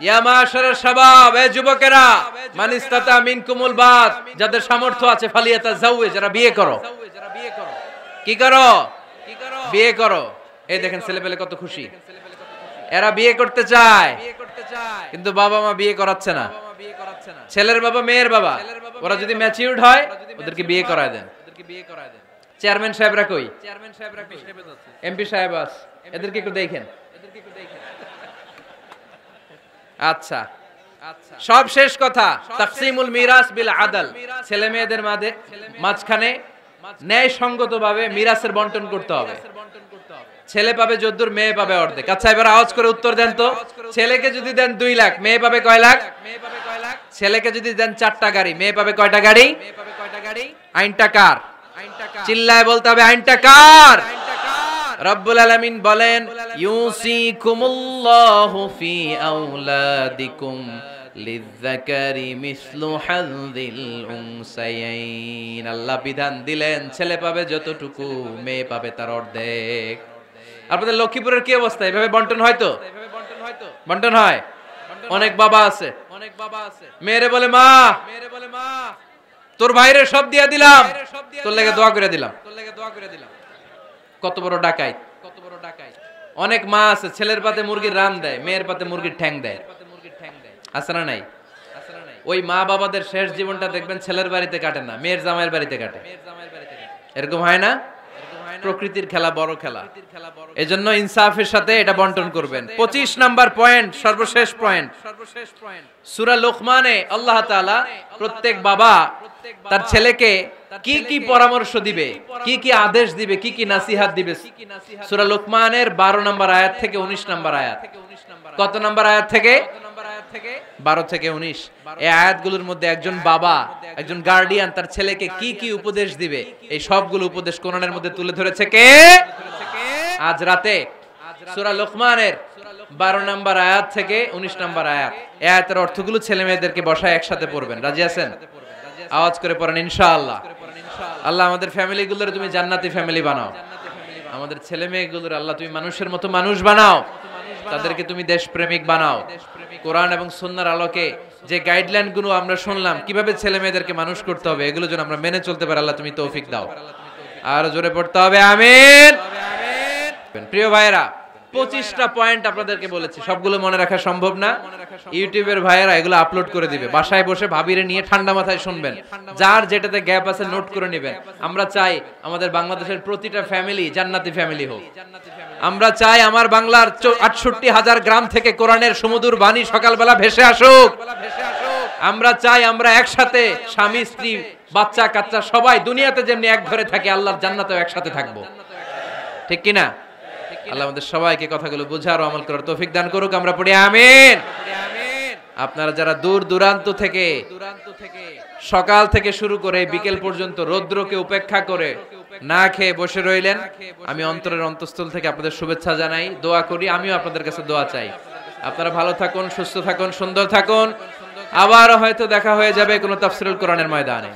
ইয়া মাশারাশ শাবাব, এ যুবকেরা, মান ইসতাতা মিনকুমুল বাত, যাদের সামর্থ্য আছে ফালিয়াতাজাওয়াজ, যারা বিয়ে করো। কি করো? বিয়ে করো। এই দেখেন ছেলে পেলে কত খুশি, এরা বিয়ে করতে চায় কিন্তু বাবা মা বিয়ে করাচ্ছে না। ছেলের বাবা মেয়ের বাবা, ওরা যদি ম্যাচিউরড হয় ওদেরকে বিয়ে করায় দেন। চেয়ারম্যান সাহেবরা কই? এমপি সাহেব আস, এদেরকে একটু দেখেন। আচ্ছা, সব শেষ কথা, তাকসিমুল মিরাস বিল আদল। ছেলে মেয়েদের মাঝখানে ন্যায়সঙ্গতভাবে মিরাসের বন্টন করতে হবে। ছেলে পাবে যদ্দুর, মেয়ে পাবে অর্ধেক। আচ্ছা এবার আওয়াজ করে উত্তর দেন তো, ছেলেকে যদি দেন 2 লাখ, মেয়ে পাবে কয় লাখ? ছেলেকে যদি দেন 4টা গাড়ি, মেয়ে পাবে কয়টা গাড়ি? আইনটা কার? চিল্লায় বলতে হবে, আইনটা কার? রব্বুল আলামিন বলেন, ইউসিকুমুল্লাহু ফি আওলাদিকুম লিযযাকারি মিসলু হাযযিল উনসায়াইন। আল্লাহ বিধান দিলেন ছেলে পাবে যতটুকু, মেয়ে পাবে তার অর্ধেক। আপনাদের লক্ষ্মীপুরের কি অবস্থা? এভাবে বন্টন হয় তো? বন্টন হয়? অনেক বাবা আছে, মেয়েরে বলে মা তোর ভাইরে সব দিয়া দিলাম, তোর লেগে দোয়া করে দিলাম। কত বড় ডাকাইত! অনেক মা আছে ছেলের পাতে মুরগির রান দেয়, মেয়ের পাতে মুরগির ঠ্যাং দেয়। আছে না নাই? ওই মা বাবাদের শেষ জীবনটা দেখবেন ছেলের বাড়িতে কাটে না, মেয়ের জামাইয়ের বাড়িতে কাটে। এরকম হয় না? প্রকৃতির খেলা বড় খেলা। এজন্য ইনসাফের সাথে এটা বন্টন করবেন। 25 নাম্বার পয়েন্ট, সর্বশেষ পয়েন্ট। সূরা লোকমানে আল্লাহ তাআলা প্রত্যেক বাবা তার ছেলেকে কি কি পরামর্শ দিবে, কি কি আদেশ দিবে, কি কি নাসিহাত দিবে, সূরা লোকমানের 12 নম্বর আয়াত থেকে 19 নম্বর আয়াত। কত নম্বর আয়াত থেকে? 12 থেকে 19। এই আয়াতগুলোর মধ্যে একজন বাবা, একজন গার্ডিয়ান তার ছেলেকে কি কি উপদেশ দিবে, এই সবগুলো উপদেশ কোরআনের মধ্যে তুলে ধরেছে কে? আজ রাতে সূরা লোকমানের 12 নম্বর আয়াত থেকে 19 নম্বর আয়াত। এই আয়াতের অর্থগুলো ছেলে মেয়েদেরকে বসায় একসাথে পড়বেন। রাজি আছেন? আওয়াজ করে পড়েন ইনশাআল্লাহ। আল্লাহ আমাদের ফ্যামিলিগুলোর তুমি জান্নাতি ফ্যামিলি বানাও। আমাদের ছেলে মেয়েগুলোর আল্লাহ তুমি মানুষের মতো মানুষ বানাও, তাদেরকে তুমি দেশপ্রেমিক বানাও। কোরআন এবং সুন্নাহর আলোকে যে গাইডলাইন গুলো আমরা শুনলাম কিভাবে ছেলে মেয়েদেরকে মানুষ করতে হবে, এগুলো যেন আমরা মেনে চলতে পারি, আল্লাহ তুমি তৌফিক দাও। আর জোরে পড়তে হবে আমিন। প্রিয় ভাইরা, 25টা পয়েন্ট আপনাদেরকে বলেছি, সবগুলো মনে রাখা সম্ভব না। ইউটিউবের ভাইয়েরা এগুলো আপলোড করে দিবে, বাসায় বসে ভাবিরে নিয়ে ঠান্ডা মাথায় শুনবেন, যার যেটাতে গ্যাপ আছে নোট করে নেবেন। আমরা চাই আমাদের বাংলাদেশের প্রতিটা ফ্যামিলি জান্নাতি ফ্যামিলি হোক। আমরা চাই আমার বাংলার 68,000 গ্রাম থেকে কোরআনের সুমধুর বাণী সকালবেলা ভেসে আসুক। আমরা চাই আমরা একসাথে স্বামী স্ত্রী বাচ্চা কাচ্চা সবাই দুনিয়াতে যেমনি এক ঘরে থাকি, আল্লাহর জান্নাতেও একসাথে থাকবো। ঠিক কিনা? আল্লাহ আমাদের সবাইকে কথাগুলো বোঝার ও আমল করার তৌফিক দান করুক। আমরা পড়ি আমিন। আপনারা যারা দূর দূরান্ত থেকে সকাল থেকে শুরু করে বিকেল পর্যন্ত রৌদ্রকে উপেক্ষা করে না খেয়ে বসে রইলেন, আমি অন্তরের অন্তঃস্থল থেকে আপনাদের শুভেচ্ছা জানাই, দোয়া করি। আমিও আপনাদের কাছে দোয়া চাই। আপনারা ভালো থাকুন, সুস্থ থাকুন, সুন্দর থাকুন। আবার হয়তো দেখা হয়ে যাবে কোনো তাফসীরুল কোরআনের ময়দানে।